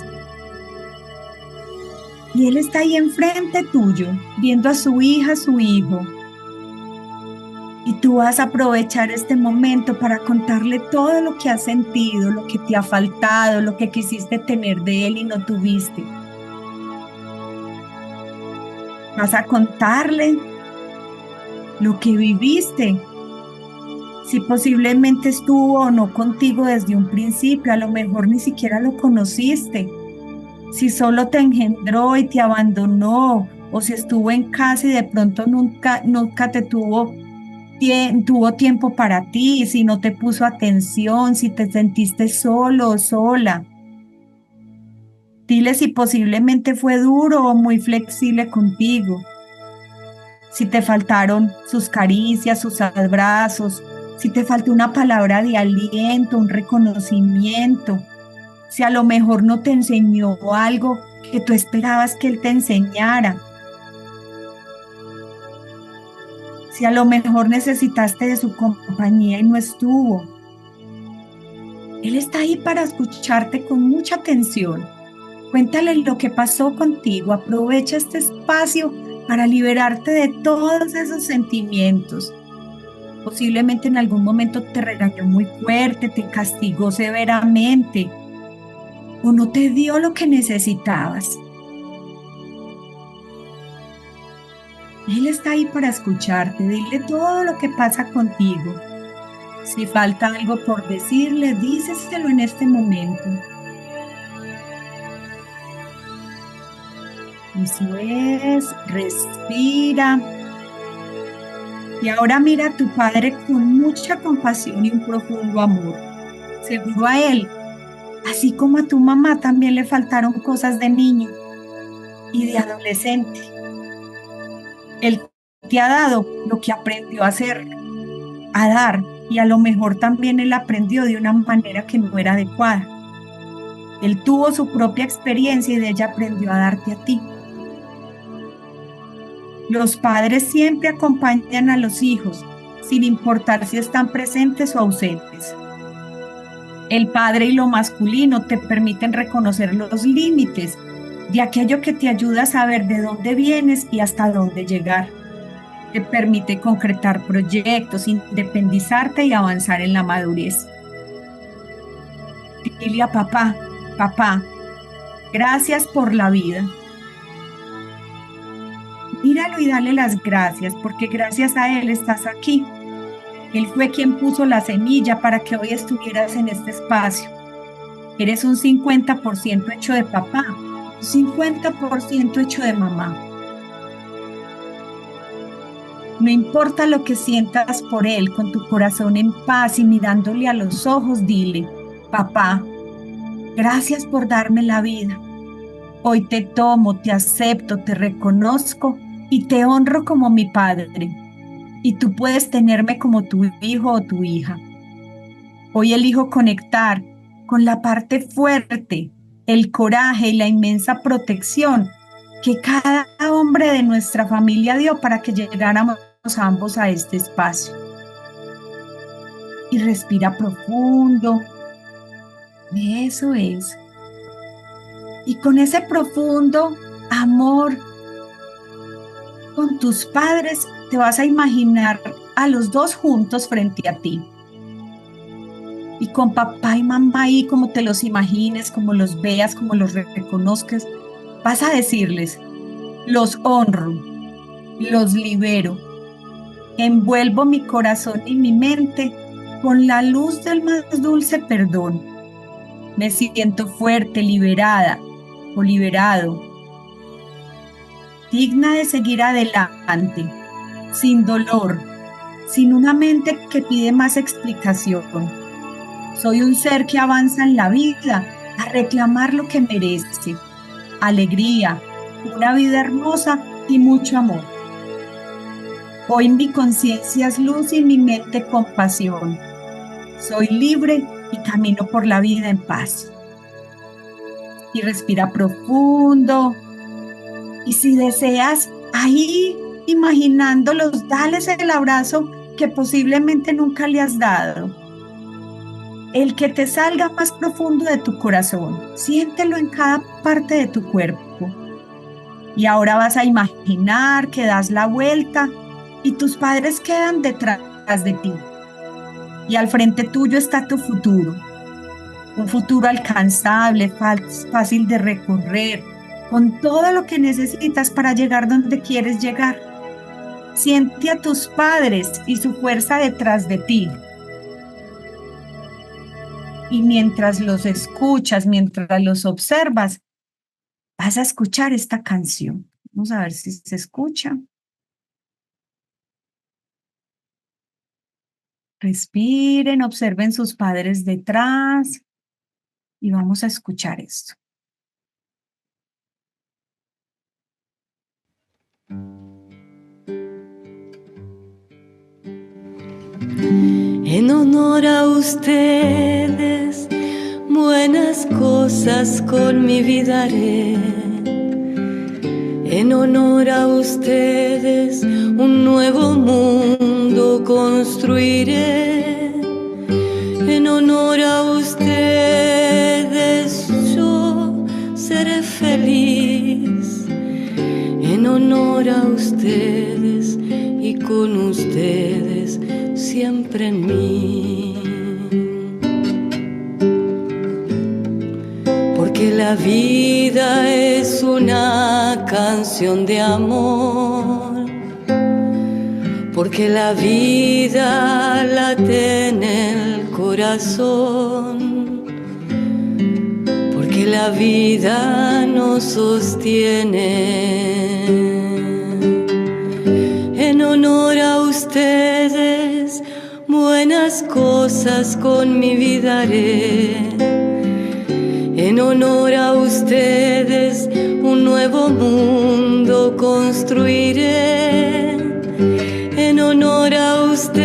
Y él está ahí enfrente tuyo, viendo a su hija, a su hijo. Y tú vas a aprovechar este momento para contarle todo lo que has sentido, lo que te ha faltado, lo que quisiste tener de él y no tuviste. Vas a contarle lo que viviste. Si posiblemente estuvo o no contigo desde un principio, a lo mejor ni siquiera lo conociste. Si solo te engendró y te abandonó, o si estuvo en casa y de pronto nunca te tuvo tiempo para ti, si no te puso atención, si te sentiste solo o sola. Dile si posiblemente fue duro o muy flexible contigo. Si te faltaron sus caricias, sus abrazos, si te faltó una palabra de aliento, un reconocimiento, si a lo mejor no te enseñó algo que tú esperabas que él te enseñara, si a lo mejor necesitaste de su compañía y no estuvo. Él está ahí para escucharte con mucha atención. Cuéntale lo que pasó contigo, aprovecha este espacio para liberarte de todos esos sentimientos. Posiblemente en algún momento te regañó muy fuerte, te castigó severamente o no te dio lo que necesitabas. Él está ahí para escucharte, dile todo lo que pasa contigo. Si falta algo por decirle, díselo en este momento. Eso es, respira. Y ahora mira a tu padre con mucha compasión y un profundo amor. Seguro a él Así como a tu mamá también le faltaron cosas de niño y de adolescente. Él te ha dado lo que aprendió a hacer, a dar, y a lo mejor también él aprendió de una manera que no era adecuada. Él tuvo su propia experiencia y de ella aprendió a darte a ti. Los padres siempre acompañan a los hijos, sin importar si están presentes o ausentes. El padre y lo masculino te permiten reconocer los límites de aquello que te ayuda a saber de dónde vienes y hasta dónde llegar. Te permite concretar proyectos, independizarte y avanzar en la madurez. Dile a papá, papá, gracias por la vida. Míralo y dale las gracias, porque gracias a él estás aquí. Él fue quien puso la semilla para que hoy estuvieras en este espacio. Eres un 50% hecho de papá, un 50% hecho de mamá. No importa lo que sientas por él, con tu corazón en paz y mirándole a los ojos, dile, papá, gracias por darme la vida. Hoy te tomo, te acepto, te reconozco y te honro como mi padre. Y tú puedes tenerme como tu hijo o tu hija. Hoy elijo conectar con la parte fuerte, el coraje y la inmensa protección que cada hombre de nuestra familia dio para que llegáramos ambos a este espacio. Y respira profundo. Eso es. Y con ese profundo amor con tus padres, te vas a imaginar a los dos juntos frente a ti. Y con papá y mamá ahí, como te los imagines, como los veas, como los reconozcas, vas a decirles, los honro, los libero, envuelvo mi corazón y mi mente con la luz del más dulce perdón. Me siento fuerte, liberada o liberado, digna de seguir adelante, sin dolor, sin una mente que pide más explicación. Soy un ser que avanza en la vida a reclamar lo que merece, alegría, una vida hermosa y mucho amor. Hoy mi conciencia es luz y mi mente compasión. Soy libre y camino por la vida en paz. Y respira profundo. Y si deseas, ahí imaginándolos, dales el abrazo que posiblemente nunca le has dado. El que te salga más profundo de tu corazón. Siéntelo en cada parte de tu cuerpo. Y ahora vas a imaginar que das la vuelta y tus padres quedan detrás de ti. Y al frente tuyo está tu futuro. Un futuro alcanzable, fácil de recorrer, con todo lo que necesitas para llegar donde quieres llegar. Siente a tus padres y su fuerza detrás de ti. Y mientras los escuchas, mientras los observas, vas a escuchar esta canción. Vamos a ver si se escucha. Respiren, observen sus padres detrás y vamos a escuchar esto. En honor a ustedes, buenas cosas con mi vida haré. En honor a ustedes, un nuevo mundo construiré. En honor a ustedes, yo seré feliz. En honor a ustedes y con ustedes siempre en mí. Porque la vida es una canción de amor. Porque la vida late en el corazón. Porque la vida nos sostiene. En honor a ustedes, buenas cosas con mi vida haré. En honor a ustedes un nuevo mundo construiré. En honor a ustedes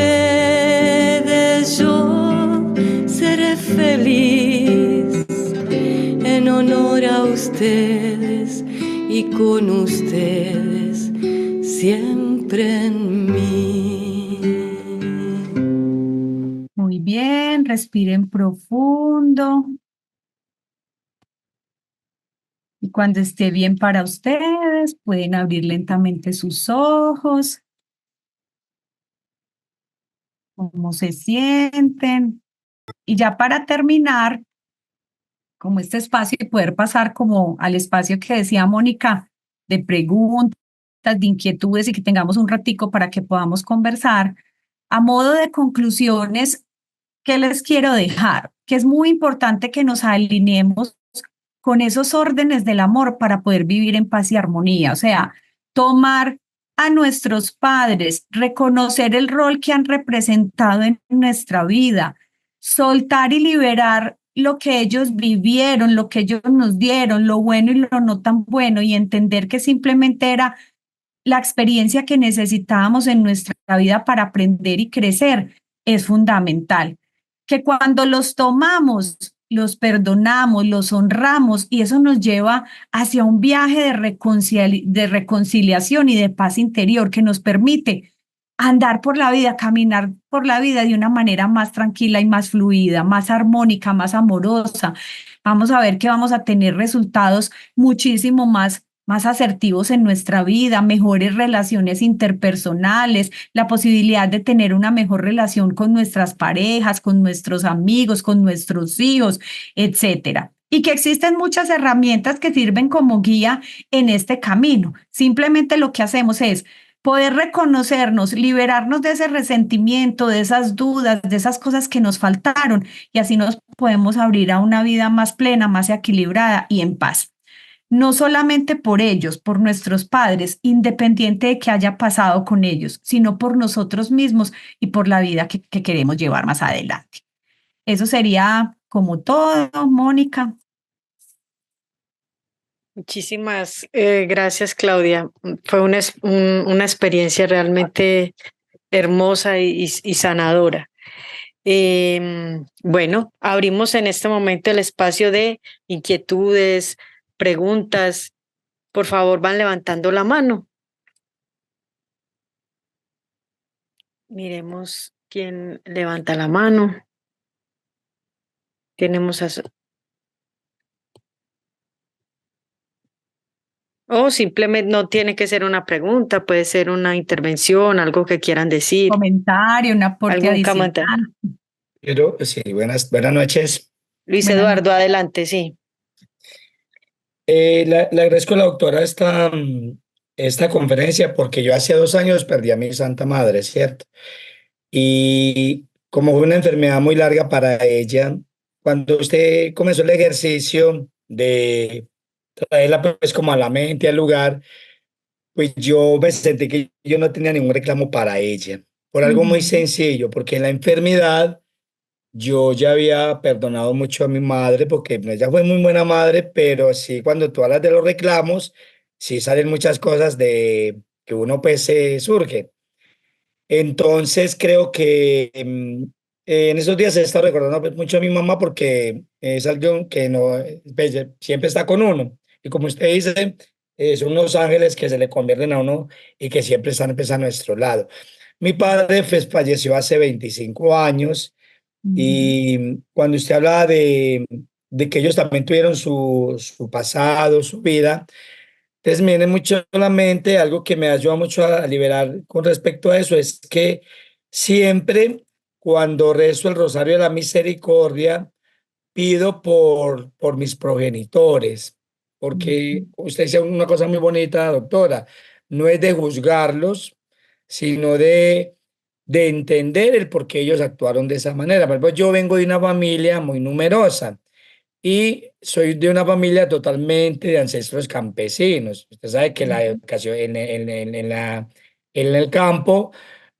yo seré feliz. En honor a ustedes y con ustedes siempre en mí. Muy bien, respiren profundo. Y cuando esté bien para ustedes, pueden abrir lentamente sus ojos. ¿Cómo se sienten? Y ya para terminar, como este espacio y poder pasar como al espacio que decía Mónica, de preguntas, de inquietudes y que tengamos un ratico para que podamos conversar, a modo de conclusiones, ¿qué les quiero dejar? Que es muy importante que nos alineemos con esos órdenes del amor para poder vivir en paz y armonía. O sea, tomar a nuestros padres, reconocer el rol que han representado en nuestra vida, soltar y liberar lo que ellos vivieron, lo que ellos nos dieron, lo bueno y lo no tan bueno, y entender que simplemente era la experiencia que necesitábamos en nuestra vida para aprender y crecer, es fundamental. Que cuando los tomamos, los perdonamos, los honramos, y eso nos lleva hacia un viaje de reconciliación y de paz interior que nos permite andar por la vida, caminar por la vida de una manera más tranquila y más fluida, más armónica, más amorosa. Vamos a ver que vamos a tener resultados muchísimo más asertivos en nuestra vida, mejores relaciones interpersonales, la posibilidad de tener una mejor relación con nuestras parejas, con nuestros amigos, con nuestros hijos, etcétera. Y que existen muchas herramientas que sirven como guía en este camino. Simplemente lo que hacemos es poder reconocernos, liberarnos de ese resentimiento, de esas dudas, de esas cosas que nos faltaron, y así nos podemos abrir a una vida más plena, más equilibrada y en paz. No solamente por ellos, por nuestros padres, independiente de qué haya pasado con ellos, sino por nosotros mismos y por la vida que queremos llevar más adelante. Eso sería como todo, Mónica. Muchísimas gracias, Claudia. Fue una experiencia realmente hermosa y sanadora. Bueno, abrimos en este momento el espacio de inquietudes, preguntas. Por favor, van levantando la mano. Miremos quién levanta la mano. Tenemos a... O simplemente no tiene que ser una pregunta, puede ser una intervención, algo que quieran decir. Comentario, un aporte ¿Algún adicional. comentario? Pero sí, buenas noches. Luis Buenas Eduardo, adelante, sí. Le agradezco a la doctora esta conferencia porque yo hace 2 años perdí a mi Santa Madre, ¿cierto? Y como fue una enfermedad muy larga para ella, cuando usted comenzó el ejercicio de traerla pues como a la mente, al lugar, pues yo me sentí que yo no tenía ningún reclamo para ella, por algo muy sencillo, porque en la enfermedad yo ya había perdonado mucho a mi madre porque ella fue muy buena madre, pero sí, cuando tú hablas de los reclamos, sí salen muchas cosas de que uno pues se surge. Entonces creo que en esos días he estado recordando pues, mucho a mi mamá porque es algo que no pues, siempre está con uno. Y como usted dice, son unos ángeles que se le convierten a uno y que siempre están pues, a nuestro lado. Mi padre pues, falleció hace 25 años. Y cuando usted hablaba de que ellos también tuvieron su pasado, su vida, entonces me viene mucho a la mente algo que me ayuda mucho a liberar con respecto a eso, es que siempre cuando rezo el Rosario de la Misericordia, pido por mis progenitores, porque usted dice una cosa muy bonita, doctora, no es de juzgarlos, sino de entender el por qué ellos actuaron de esa manera. Por ejemplo, yo vengo de una familia muy numerosa y soy de una familia totalmente de ancestros campesinos. Usted sabe que la educación en el campo,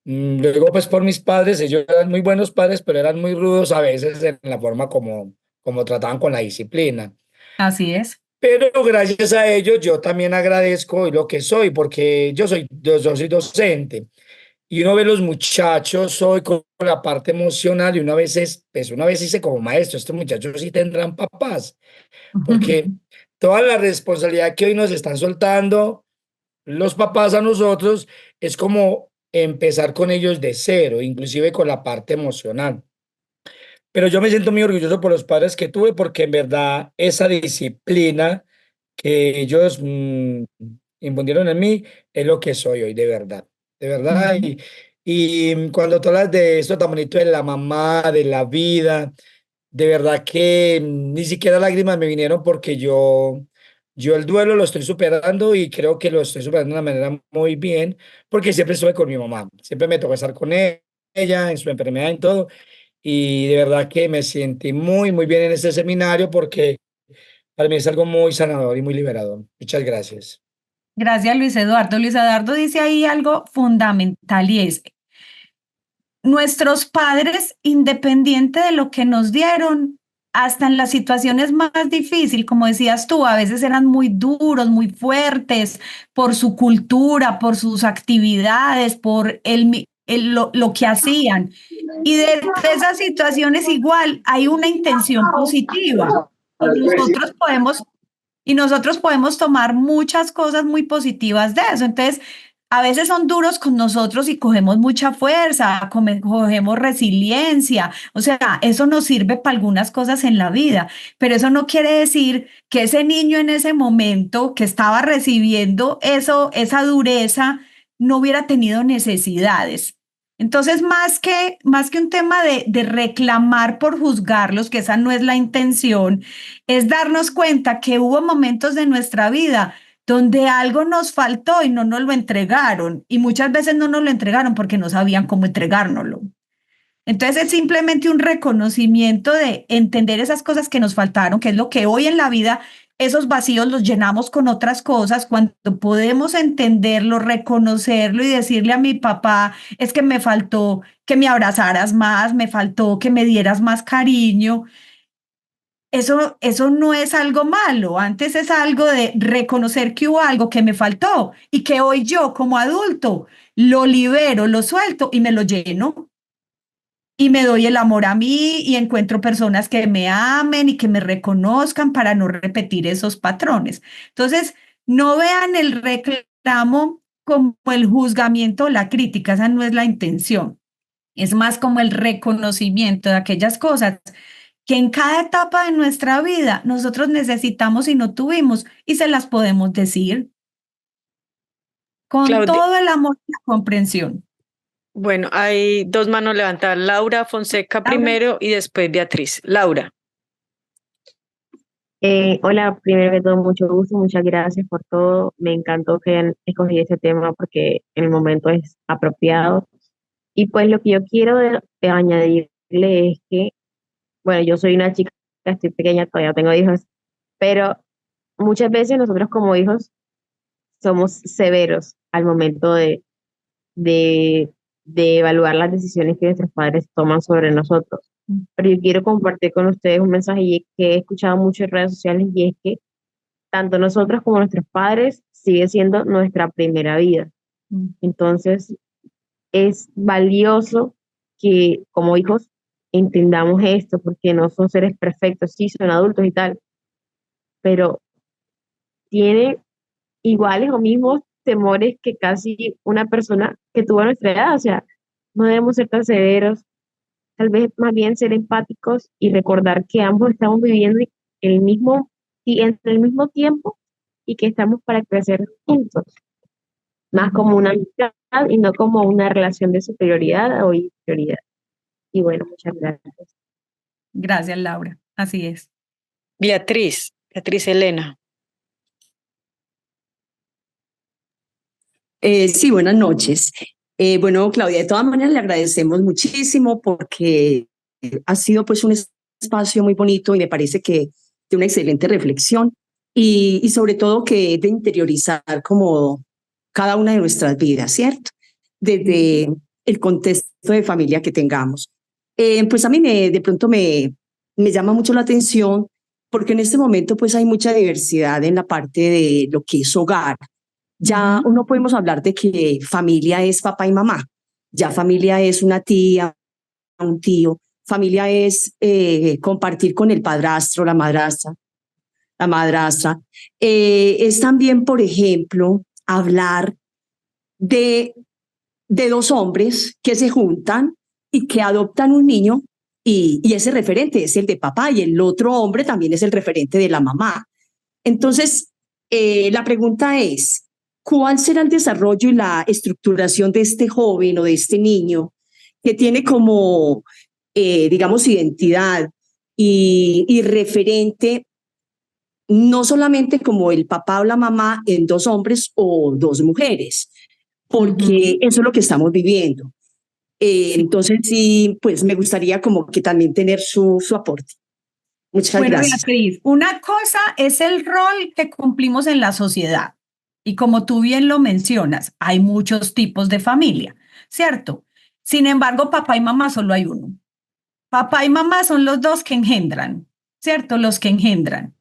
luego pues por mis padres, ellos eran muy buenos padres, pero eran muy rudos a veces en la forma como trataban con la disciplina. Así es. Pero gracias a ellos yo también agradezco lo que soy, porque yo soy docente y uno ve los muchachos hoy con la parte emocional y pues uno a veces dice como maestro, estos muchachos sí tendrán papás, porque toda la responsabilidad que hoy nos están soltando los papás a nosotros es como empezar con ellos de cero, inclusive con la parte emocional. Pero yo me siento muy orgulloso por los padres que tuve porque en verdad esa disciplina que ellos infundieron en mí es lo que soy hoy, de verdad. De verdad. Ujú. Y cuando tú hablas de esto tan bonito de la mamá, de la vida, de verdad que ni siquiera lágrimas me vinieron porque yo el duelo lo estoy superando y creo que lo estoy superando de una manera muy bien porque siempre estuve con mi mamá. Siempre me tocó estar con ella en su enfermedad, en todo. Y de verdad que me sentí muy, muy bien en este seminario porque para mí es algo muy sanador y muy liberador. Muchas gracias. Gracias, Luis Eduardo. Luis Eduardo dice ahí algo fundamental y es, nuestros padres, independiente de lo que nos dieron, hasta en las situaciones más difíciles, como decías tú, a veces eran muy duros, muy fuertes por su cultura, por sus actividades, por lo que hacían. Y de esas situaciones igual hay una intención positiva. Y nosotros podemos tomar muchas cosas muy positivas de eso. Entonces, a veces son duros con nosotros y cogemos mucha fuerza, cogemos resiliencia. O sea, eso nos sirve para algunas cosas en la vida, pero eso no quiere decir que ese niño en ese momento que estaba recibiendo eso, esa dureza, no hubiera tenido necesidades. Entonces, más que un tema de reclamar por juzgarlos, que esa no es la intención, es darnos cuenta que hubo momentos de nuestra vida donde algo nos faltó y no nos lo entregaron. Y muchas veces no nos lo entregaron porque no sabían cómo entregárnoslo. Entonces es simplemente un reconocimiento de entender esas cosas que nos faltaron, que es lo que hoy en la vida, esos vacíos los llenamos con otras cosas, cuando podemos entenderlo, reconocerlo y decirle a mi papá, es que me faltó que me abrazaras más, me faltó que me dieras más cariño. Eso no es algo malo, antes es algo de reconocer que hubo algo que me faltó y que hoy yo como adulto lo libero, lo suelto y me lo lleno y me doy el amor a mí y encuentro personas que me amen y que me reconozcan para no repetir esos patrones. Entonces, no vean el reclamo como el juzgamiento o la crítica, esa no es la intención. Es más como el reconocimiento de aquellas cosas que en cada etapa de nuestra vida nosotros necesitamos y no tuvimos y se las podemos decir con Claudia, todo el amor y la comprensión. bueno, hay dos manos levantadas. Laura Fonseca Laura. primero y después Beatriz. Laura. Hola, primero que todo, mucho gusto, muchas gracias por todo. Me encantó que hayan escogido este tema porque en el momento es apropiado. Y pues lo que yo quiero añadirle es que, bueno, yo soy una chica, estoy pequeña, todavía no tengo hijos, pero muchas veces nosotros como hijos somos severos al momento de, de evaluar las decisiones que nuestros padres toman sobre nosotros. Pero yo quiero compartir con ustedes un mensaje que he escuchado mucho en redes sociales y es que tanto nosotros como nuestros padres sigue siendo nuestra primera vida. Entonces, es valioso que como hijos entendamos esto, porque no son seres perfectos, sí, son adultos y tal, pero tienen iguales o mismos temores que casi una persona que tuvo nuestra edad. O sea, no debemos ser tan severos, tal vez más bien ser empáticos y recordar que ambos estamos viviendo en el mismo tiempo y que estamos para crecer juntos, más como una amistad y no como una relación de superioridad o inferioridad. Y bueno, muchas gracias. Gracias, Laura. Así es. Beatriz Elena. Sí, buenas noches. Bueno, Claudia, de todas maneras le agradecemos muchísimo porque ha sido pues un espacio muy bonito y me parece que de una excelente reflexión y sobre todo que es de interiorizar como cada una de nuestras vidas, ¿cierto? Desde el contexto de familia que tengamos. Pues a mí de pronto me llama mucho la atención porque en este momento pues hay mucha diversidad en la parte de lo que es hogar. Ya no podemos hablar de que familia es papá y mamá, ya familia es una tía, un tío, familia es compartir con el padrastro, la madrastra. Es también, por ejemplo, hablar de dos hombres que se juntan y que adoptan un niño y ese referente es el de papá y el otro hombre también es el referente de la mamá. Entonces, la pregunta es, ¿cuál será el desarrollo y la estructuración de este joven o de este niño que tiene como, digamos, identidad y referente no solamente como el papá o la mamá en dos hombres o dos mujeres, porque eso es lo que estamos viviendo? Entonces, sí, pues me gustaría como que también tener su aporte. Muchas Bueno, gracias. Beatriz, una cosa es el rol que cumplimos en la sociedad. Y como tú bien lo mencionas, hay muchos tipos de familia, ¿cierto? Sin embargo, papá y mamá solo hay uno. Papá y mamá son los dos que engendran, ¿cierto? Los que engendran.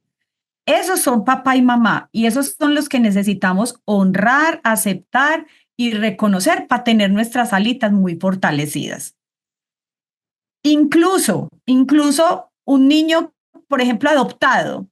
Esos son papá y mamá y esos son los que necesitamos honrar, aceptar y reconocer para tener nuestras alitas muy fortalecidas. Incluso un niño, por ejemplo, adoptado,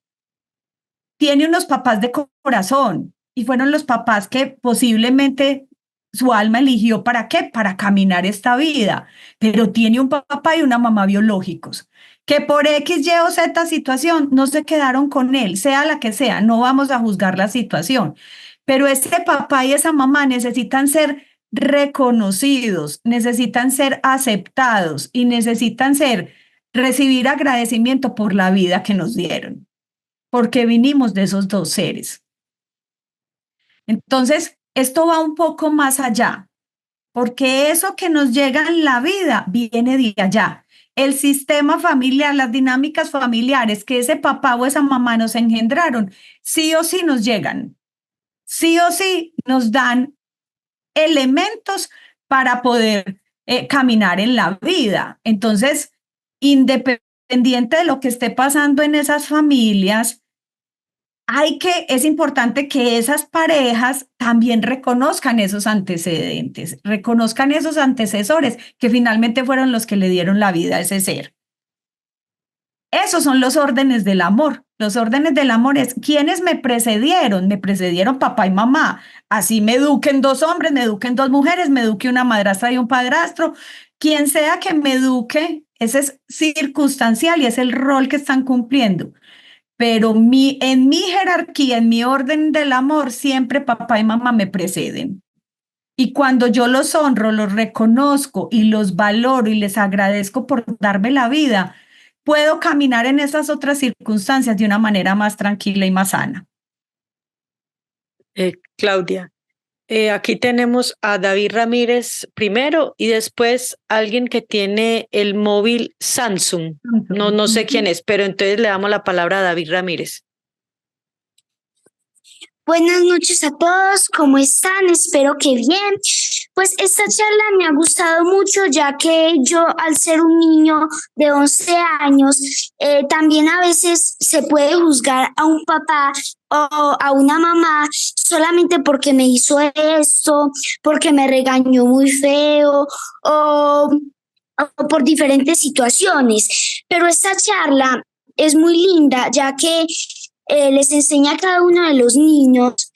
tiene unos papás de corazón y fueron los papás que posiblemente su alma eligió para qué, para caminar esta vida, pero tiene un papá y una mamá biológicos que por X, Y o Z situación no se quedaron con él, sea la que sea, no vamos a juzgar la situación, pero ese papá y esa mamá necesitan ser reconocidos, necesitan ser aceptados y necesitan recibir agradecimiento por la vida que nos dieron, porque vinimos de esos dos seres. Entonces, esto va un poco más allá, porque eso que nos llega en la vida viene de allá. El sistema familiar, las dinámicas familiares que ese papá o esa mamá nos engendraron, sí o sí nos llegan, sí o sí nos dan elementos para poder caminar en la vida. Entonces, independiente de lo que esté pasando en esas familias, es importante que esas parejas también reconozcan esos antecedentes, reconozcan esos antecesores que finalmente fueron los que le dieron la vida a ese ser. Esos son los órdenes del amor. Los órdenes del amor es quienes me precedieron papá y mamá. Así me eduquen dos hombres, me eduquen dos mujeres, me eduque una madrastra y un padrastro. Quien sea que me eduque, ese es circunstancial y es el rol que están cumpliendo. Pero en mi jerarquía, en mi orden del amor, siempre papá y mamá me preceden. Y cuando yo los honro, los reconozco y los valoro y les agradezco por darme la vida, puedo caminar en esas otras circunstancias de una manera más tranquila y más sana. Claudia, aquí tenemos a David Ramírez primero y después alguien que tiene el móvil Samsung. No sé quién es, pero entonces le damos la palabra a David Ramírez. Buenas noches a todos, ¿cómo están? Espero que bien. Pues esta charla me ha gustado mucho, ya que yo, al ser un niño de 11 años, también a veces se puede juzgar a un papá o a una mamá solamente porque me hizo esto, porque me regañó muy feo o por diferentes situaciones. Pero esta charla es muy linda, ya que les enseña a cada uno de los niños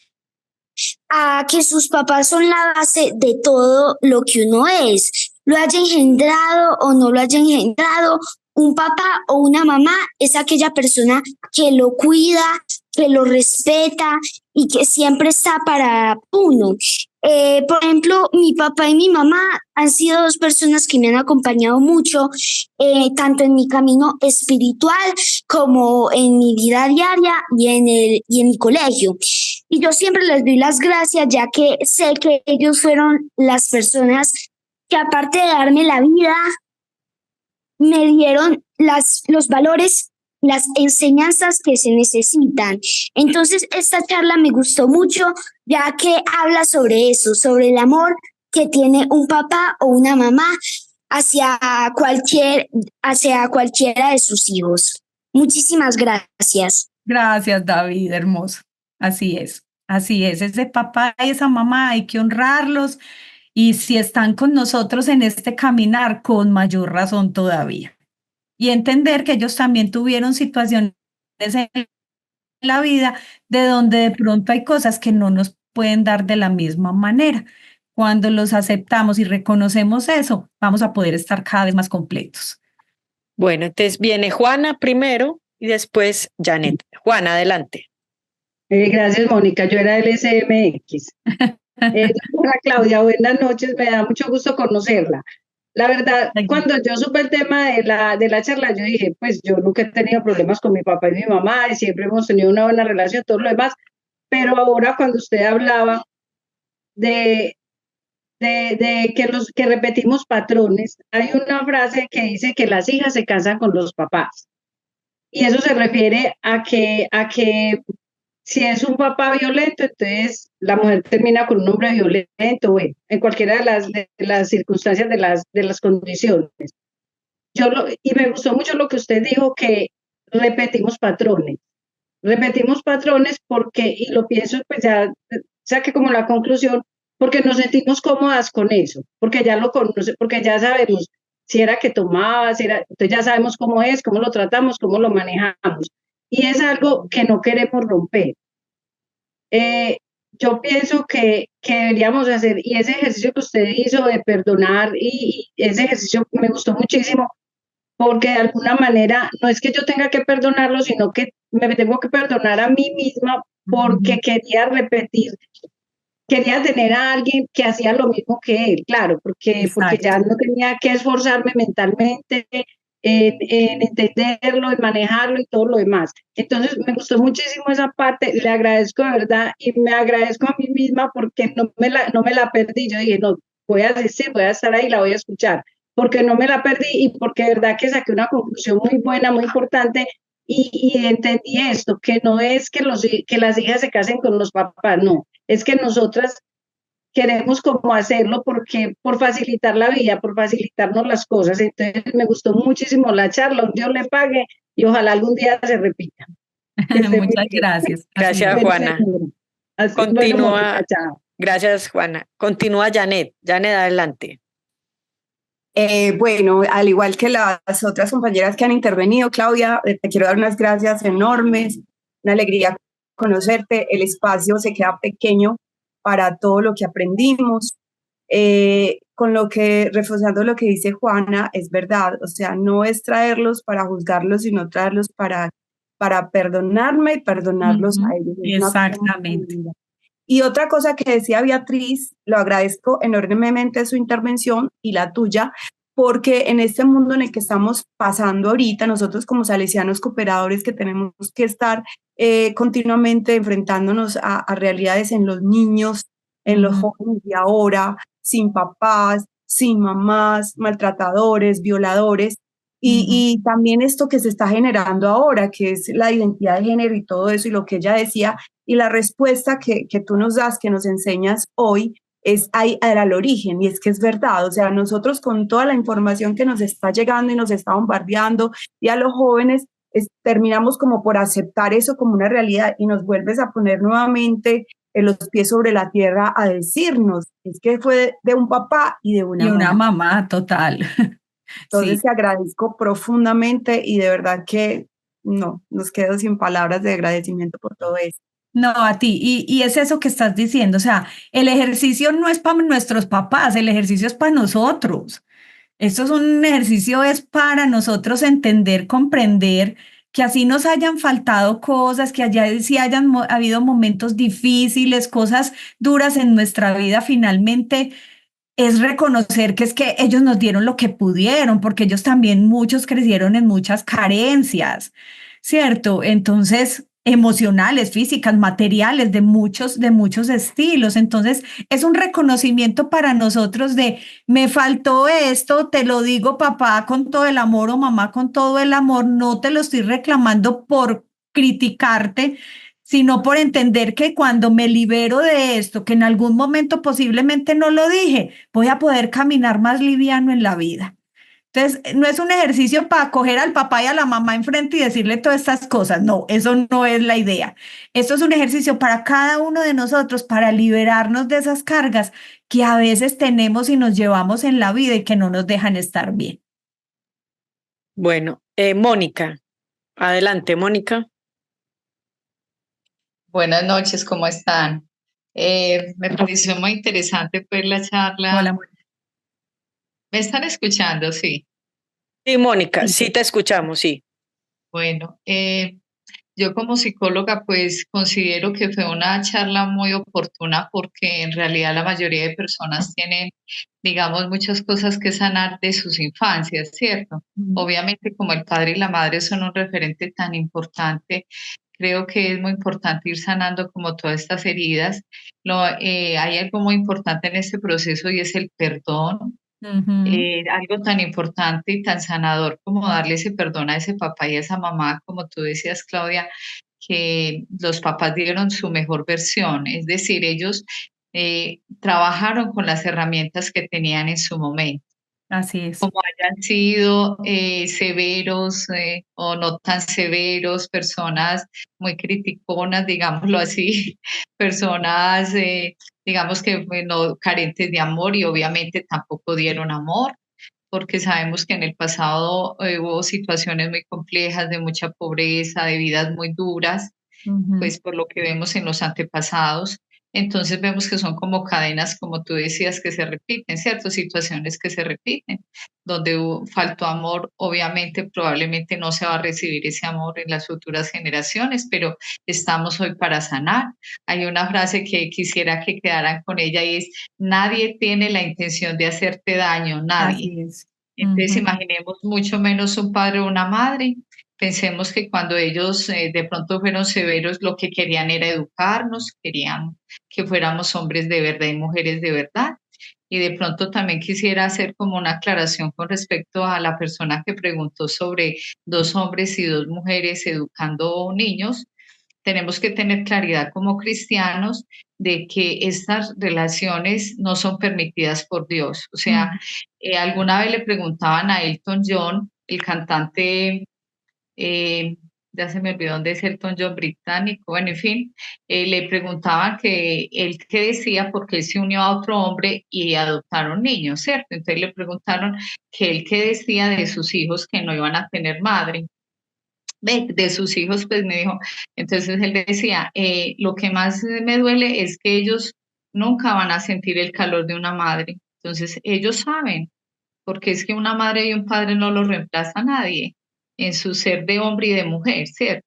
a que sus papás son la base de todo lo que uno es, lo haya engendrado o no lo haya engendrado. Un papá o una mamá es aquella persona que lo cuida, que lo respeta y que siempre está para uno. Por ejemplo, mi papá y mi mamá han sido dos personas que me han acompañado mucho, tanto en mi camino espiritual como en mi vida diaria y en mi colegio. Y yo siempre les doy las gracias, ya que sé que ellos fueron las personas que, aparte de darme la vida, me dieron los valores, las enseñanzas que se necesitan. Entonces, esta charla me gustó mucho, ya que habla sobre eso, sobre el amor que tiene un papá o una mamá hacia cualquiera de sus hijos. Muchísimas gracias. Gracias, David, hermoso. Así es, así es. Ese papá y esa mamá hay que honrarlos y si están con nosotros en este caminar, con mayor razón todavía. Y entender que ellos también tuvieron situaciones en la vida de donde de pronto hay cosas que no nos pueden dar de la misma manera. Cuando los aceptamos y reconocemos eso, vamos a poder estar cada vez más completos. Bueno, entonces viene Juana primero y después Janet. Juana, adelante. Gracias, Mónica. Yo era del SMX. Hola, Claudia, buenas noches. Me da mucho gusto conocerla. La verdad, cuando yo supe el tema de la charla, yo dije, pues yo nunca he tenido problemas con mi papá y mi mamá, y siempre hemos tenido una buena relación, todo lo demás. Pero ahora cuando usted hablaba de que repetimos patrones, hay una frase que dice que las hijas se casan con los papás. Y eso se refiere a que si es un papá violento, entonces la mujer termina con un hombre violento, bueno, en cualquiera de las circunstancias, de las condiciones. Y me gustó mucho lo que usted dijo, que repetimos patrones. Repetimos patrones porque, y lo pienso, pues ya saqué como la conclusión, porque nos sentimos cómodas con eso, porque ya lo conoce, porque ya sabemos si era que tomaba, si era, entonces ya sabemos cómo es, cómo lo tratamos, cómo lo manejamos. Y es algo que no queremos romper. Yo pienso que deberíamos hacer, y ese ejercicio que usted hizo de perdonar, y ese ejercicio me gustó muchísimo, porque de alguna manera no es que yo tenga que perdonarlo, sino que me tengo que perdonar a mí misma porque quería repetir, quería tener a alguien que hacía lo mismo que él, claro, porque ya no tenía que esforzarme mentalmente en entenderlo, en manejarlo y todo lo demás. Entonces me gustó muchísimo esa parte, le agradezco de verdad y me agradezco a mí misma porque no me la perdí. Yo dije, no, voy a asistir, voy a estar ahí, la voy a escuchar, porque no me la perdí y porque de verdad que saqué una conclusión muy buena, muy importante. Y entendí esto, que no es que las hijas se casen con los papás, no, es que nosotras queremos como hacerlo por facilitar la vida, por facilitarnos las cosas. Entonces me gustó muchísimo la charla, Dios le pague y ojalá algún día se repita. Muchas gracias. Gracias, Juana. Continúa. Gracias, Juana. Continúa Janet. Janet, adelante. Bueno, al igual que las otras compañeras que han intervenido, Claudia, te quiero dar unas gracias enormes, una alegría conocerte. El espacio se queda pequeño para todo lo que aprendimos. Reforzando lo que dice Juana, es verdad, o sea, no es traerlos para juzgarlos, sino traerlos para perdonarme y perdonarlos a ellos. Exactamente. Y otra cosa que decía Beatriz, lo agradezco enormemente su intervención y la tuya, porque en este mundo en el que estamos pasando ahorita, nosotros como salesianos cooperadores que tenemos que estar continuamente enfrentándonos a realidades en los niños, en los jóvenes de ahora, sin papás, sin mamás, maltratadores, violadores, y también esto que se está generando ahora, que es la identidad de género y todo eso, y lo que ella decía, y la respuesta que tú nos das, que nos enseñas hoy, es ahí al origen, y es que es verdad, o sea, nosotros con toda la información que nos está llegando y nos está bombardeando, y a los jóvenes, terminamos como por aceptar eso como una realidad, y nos vuelves a poner nuevamente los pies sobre la tierra a decirnos, es que fue de un papá y de una mamá, total. Entonces te agradezco profundamente y de verdad que no, nos quedo sin palabras de agradecimiento por todo eso. No, a ti, y es eso que estás diciendo, o sea, el ejercicio no es para nuestros papás, el ejercicio es para nosotros. Esto es un ejercicio, es para nosotros entender, comprender que así nos hayan faltado cosas, que allá sí hayan habido momentos difíciles, cosas duras en nuestra vida, finalmente es reconocer que es que ellos nos dieron lo que pudieron, porque ellos también muchos crecieron en muchas carencias, ¿cierto? Entonces, emocionales, físicas, materiales, de muchos estilos. Entonces, es un reconocimiento para nosotros de, me faltó esto, te lo digo papá con todo el amor o mamá con todo el amor, no te lo estoy reclamando por criticarte, sino por entender que cuando me libero de esto, que en algún momento posiblemente no lo dije, voy a poder caminar más liviano en la vida. Entonces, no es un ejercicio para coger al papá y a la mamá enfrente y decirle todas estas cosas. No, eso no es la idea. Esto es un ejercicio para cada uno de nosotros, para liberarnos de esas cargas que a veces tenemos y nos llevamos en la vida y que no nos dejan estar bien. Bueno, Mónica, adelante, Mónica. Buenas noches, ¿cómo están? Me pareció muy interesante pues la charla. Hola, ¿Me están escuchando? Sí. Sí, Mónica, sí te escuchamos, sí. Bueno, yo como psicóloga pues considero que fue una charla muy oportuna porque en realidad la mayoría de personas tienen, digamos, muchas cosas que sanar de sus infancias, ¿cierto? Obviamente como el padre y la madre son un referente tan importante, creo que es muy importante ir sanando como todas estas heridas. Hay algo muy importante en este proceso y es el perdón. Algo tan importante y tan sanador como darle ese perdón a ese papá y a esa mamá, como tú decías, Claudia, que los papás dieron su mejor versión, es decir, ellos trabajaron con las herramientas que tenían en su momento. Así es. Como hayan sido severos o no tan severos, personas muy criticonas, digámoslo así, personas, digamos que no carentes de amor y obviamente tampoco dieron amor, porque sabemos que en el pasado hubo situaciones muy complejas de mucha pobreza, de vidas muy duras, pues por lo que vemos en los antepasados. Entonces vemos que son como cadenas, como tú decías, que se repiten, ¿cierto? Situaciones que se repiten, donde faltó amor, obviamente, probablemente no se va a recibir ese amor en las futuras generaciones, pero estamos hoy para sanar. Hay una frase que quisiera que quedaran con ella y es, nadie tiene la intención de hacerte daño, nadie. Así es. Entonces, imaginemos mucho menos un padre o una madre. Pensemos que cuando ellos de pronto fueron severos, lo que querían era educarnos, querían que fuéramos hombres de verdad y mujeres de verdad. Y de pronto también quisiera hacer como una aclaración con respecto a la persona que preguntó sobre 2 hombres y 2 mujeres educando niños. Tenemos que tener claridad como cristianos de que estas relaciones no son permitidas por Dios. O sea, alguna vez le preguntaban a Elton John, el cantante, ya se me olvidó dónde es Elton John, británico, bueno, en fin, le preguntaban que él qué decía porque él se unió a otro hombre y adoptaron niños, ¿cierto? Entonces le preguntaron que él qué decía de sus hijos que no iban a tener madre. De sus hijos, pues me dijo, entonces él decía, lo que más me duele es que ellos nunca van a sentir el calor de una madre, entonces ellos saben, porque es que una madre y un padre no lo reemplaza a nadie en su ser de hombre y de mujer, ¿cierto?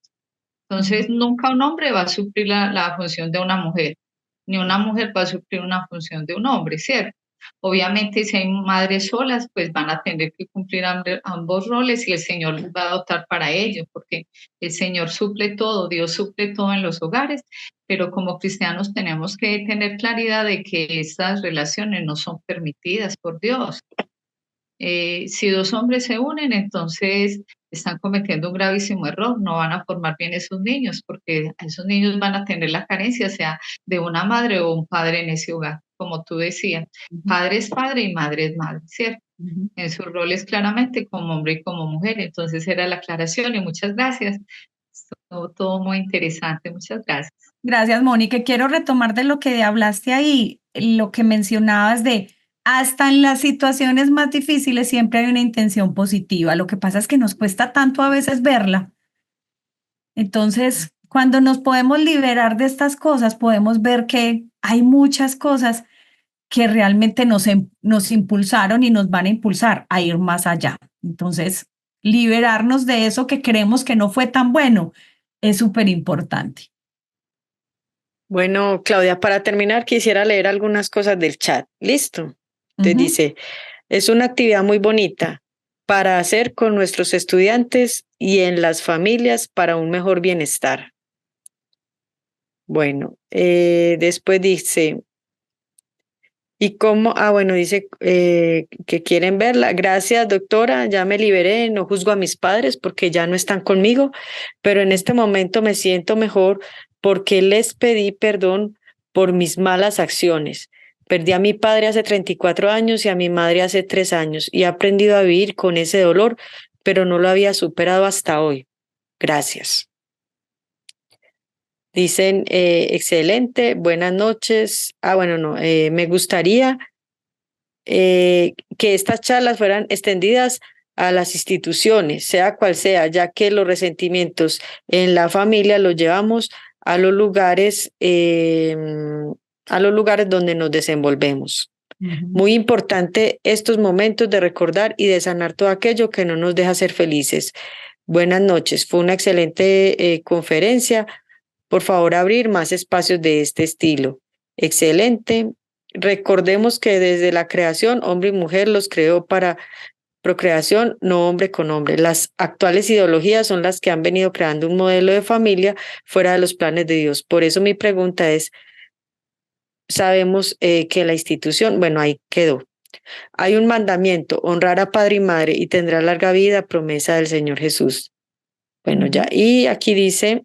Entonces nunca un hombre va a suplir la función de una mujer, ni una mujer va a suplir una función de un hombre, ¿cierto? Obviamente, si hay madres solas, pues van a tener que cumplir ambos roles y el Señor les va a dotar para ello, porque el Señor suple todo, Dios suple todo en los hogares, pero como cristianos tenemos que tener claridad de que estas relaciones no son permitidas por Dios. Si 2 hombres se unen, entonces están cometiendo un gravísimo error, no van a formar bien esos niños, porque esos niños van a tener la carencia, sea de una madre o un padre en ese hogar, como tú decías. Padre es padre y madre es madre, ¿cierto? En sus roles claramente como hombre y como mujer. Entonces era la aclaración y muchas gracias. Todo muy interesante, muchas gracias. Gracias, Mónica. Quiero retomar de lo que hablaste ahí, lo que mencionabas de hasta en las situaciones más difíciles siempre hay una intención positiva. Lo que pasa es que nos cuesta tanto a veces verla. Entonces, cuando nos podemos liberar de estas cosas, podemos ver que hay muchas cosas que realmente nos impulsaron y nos van a impulsar a ir más allá. Entonces, liberarnos de eso que creemos que no fue tan bueno es súper importante. Bueno, Claudia, para terminar, quisiera leer algunas cosas del chat. ¿Listo? Te dice, es una actividad muy bonita para hacer con nuestros estudiantes y en las familias para un mejor bienestar. Bueno, después dice, ¿y cómo? Bueno, dice que quieren verla. Gracias, doctora, ya me liberé, no juzgo a mis padres porque ya no están conmigo, pero en este momento me siento mejor porque les pedí perdón por mis malas acciones. Perdí a mi padre hace 34 años y a mi madre hace 3 años y he aprendido a vivir con ese dolor, pero no lo había superado hasta hoy. Gracias. Dicen, excelente, buenas noches. Bueno, no, me gustaría que estas charlas fueran extendidas a las instituciones, sea cual sea, ya que los resentimientos en la familia los llevamos a los lugares donde nos desenvolvemos. Muy importante estos momentos de recordar y de sanar todo aquello que no nos deja ser felices. Buenas noches, fue una excelente conferencia. Por favor, abrir más espacios de este estilo. Excelente. Recordemos que desde la creación, hombre y mujer los creó para procreación, no hombre con hombre. Las actuales ideologías son las que han venido creando un modelo de familia fuera de los planes de Dios. Por eso mi pregunta es, sabemos que la institución, bueno, ahí quedó. Hay un mandamiento, honrar a padre y madre y tendrá larga vida, promesa del Señor Jesús. Bueno, ya. Y aquí dice,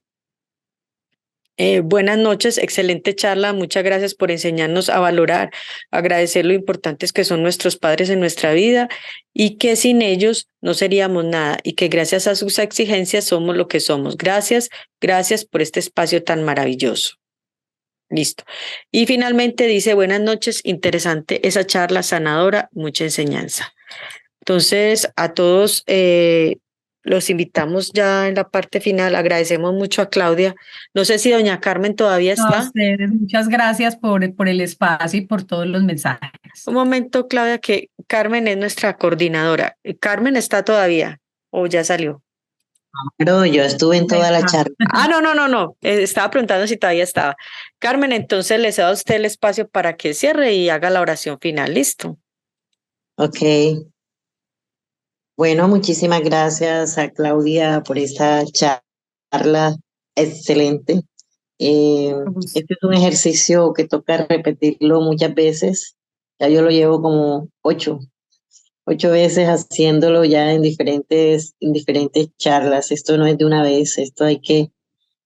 buenas noches, excelente charla, muchas gracias por enseñarnos a valorar, agradecer lo importantes que son nuestros padres en nuestra vida y que sin ellos no seríamos nada y que gracias a sus exigencias somos lo que somos. Gracias, gracias por este espacio tan maravilloso. Listo. Y finalmente dice, buenas noches, interesante esa charla sanadora, mucha enseñanza. Entonces, a todos los invitamos ya en la parte final. Agradecemos mucho a Claudia. No sé si doña Carmen todavía está. A ustedes, muchas gracias por el espacio y por todos los mensajes. Un momento, Claudia, que Carmen es nuestra coordinadora. ¿Carmen está todavía o ya salió? Pero yo estuve en toda la charla. No. Estaba preguntando si todavía estaba. Carmen, entonces le cedo a usted el espacio para que cierre y haga la oración final. ¿Listo? Ok. Bueno, muchísimas gracias a Claudia por esta charla excelente. Este es un ejercicio que toca repetirlo muchas veces. Ya yo lo llevo como 8 veces haciéndolo ya en diferentes charlas. Esto no es de una vez, esto hay que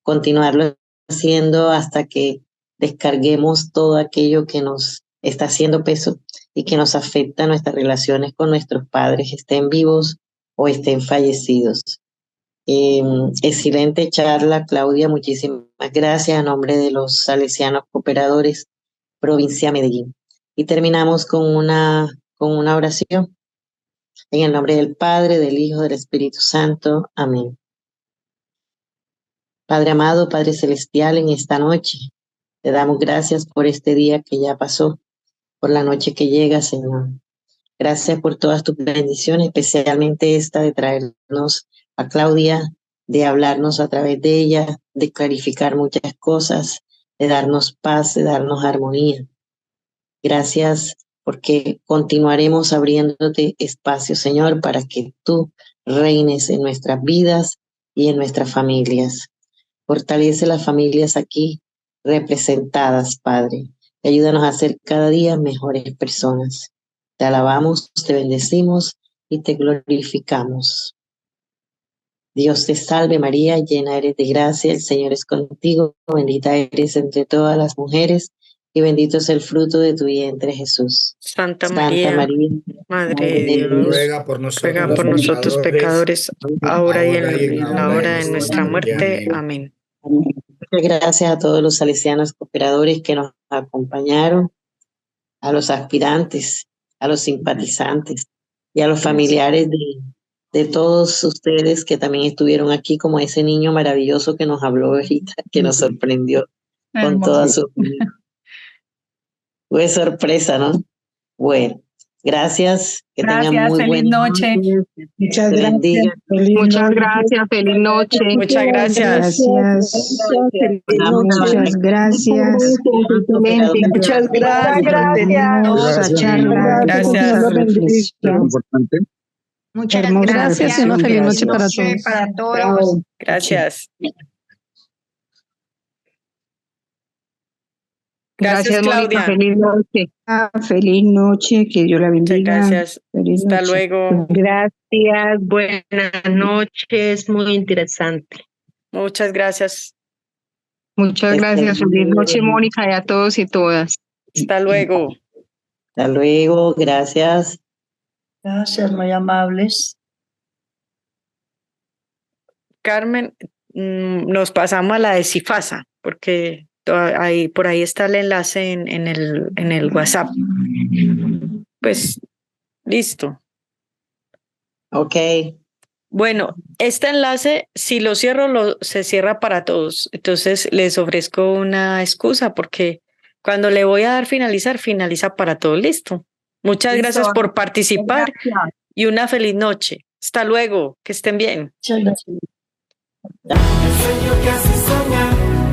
continuarlo haciendo hasta que descarguemos todo aquello que nos está haciendo peso y que nos afecta nuestras relaciones con nuestros padres, estén vivos o estén fallecidos. Excelente charla, Claudia, muchísimas gracias a nombre de los Salesianos Cooperadores, provincia Medellín. Y terminamos con una oración. En el nombre del Padre, del Hijo, del Espíritu Santo. Amén. Padre amado, Padre celestial, en esta noche te damos gracias por este día que ya pasó, por la noche que llega, Señor. Gracias por todas tus bendiciones, especialmente esta de traernos a Claudia, de hablarnos a través de ella, de clarificar muchas cosas, de darnos paz, de darnos armonía. Gracias porque continuaremos abriéndote espacio, Señor, para que tú reines en nuestras vidas y en nuestras familias. Fortalece las familias aquí representadas, Padre, y ayúdanos a ser cada día mejores personas. Te alabamos, te bendecimos y te glorificamos. Dios te salve María, llena eres de gracia, el Señor es contigo, bendita eres entre todas las mujeres y bendito es el fruto de tu vientre, Jesús. Santa María, Madre de Dios, ruega por nosotros pecadores, ahora y en la hora de nuestra muerte. Amén. Muchas gracias a todos los salesianos cooperadores que nos acompañaron, a los aspirantes, a los simpatizantes y a los familiares de todos ustedes que también estuvieron aquí, como ese niño maravilloso que nos habló ahorita, que nos sorprendió con toda su... Fue sorpresa, ¿no? Bueno, gracias. Que tengan muy feliz buena noche. Muchas gracias. Muchas gracias, feliz noche. Muchas gracias. Muchas gracias. Muchas gracias. Muchas gracias y una feliz noche para todos. Gracias. Gracias, Claudia. Mónica. Feliz noche. Feliz noche, que Dios la bendiga. Muchas gracias. Hasta luego. Gracias, buenas noches, muy interesante. Muchas gracias. Muchas gracias. Feliz noche, Mónica, y a todos y todas. Hasta luego. Hasta luego, gracias. Gracias, muy amables. Carmen, nos pasamos a la de Cifasa, porque por ahí está el enlace en el WhatsApp. Pues, listo. Ok. Bueno, este enlace, si lo cierro, se cierra para todos. Entonces, les ofrezco una excusa porque cuando le voy a dar finalizar, finaliza para todos. Listo. Muchas gracias por participar y una feliz noche. Hasta luego. Que estén bien. Muchas gracias. El sueño que hace soñar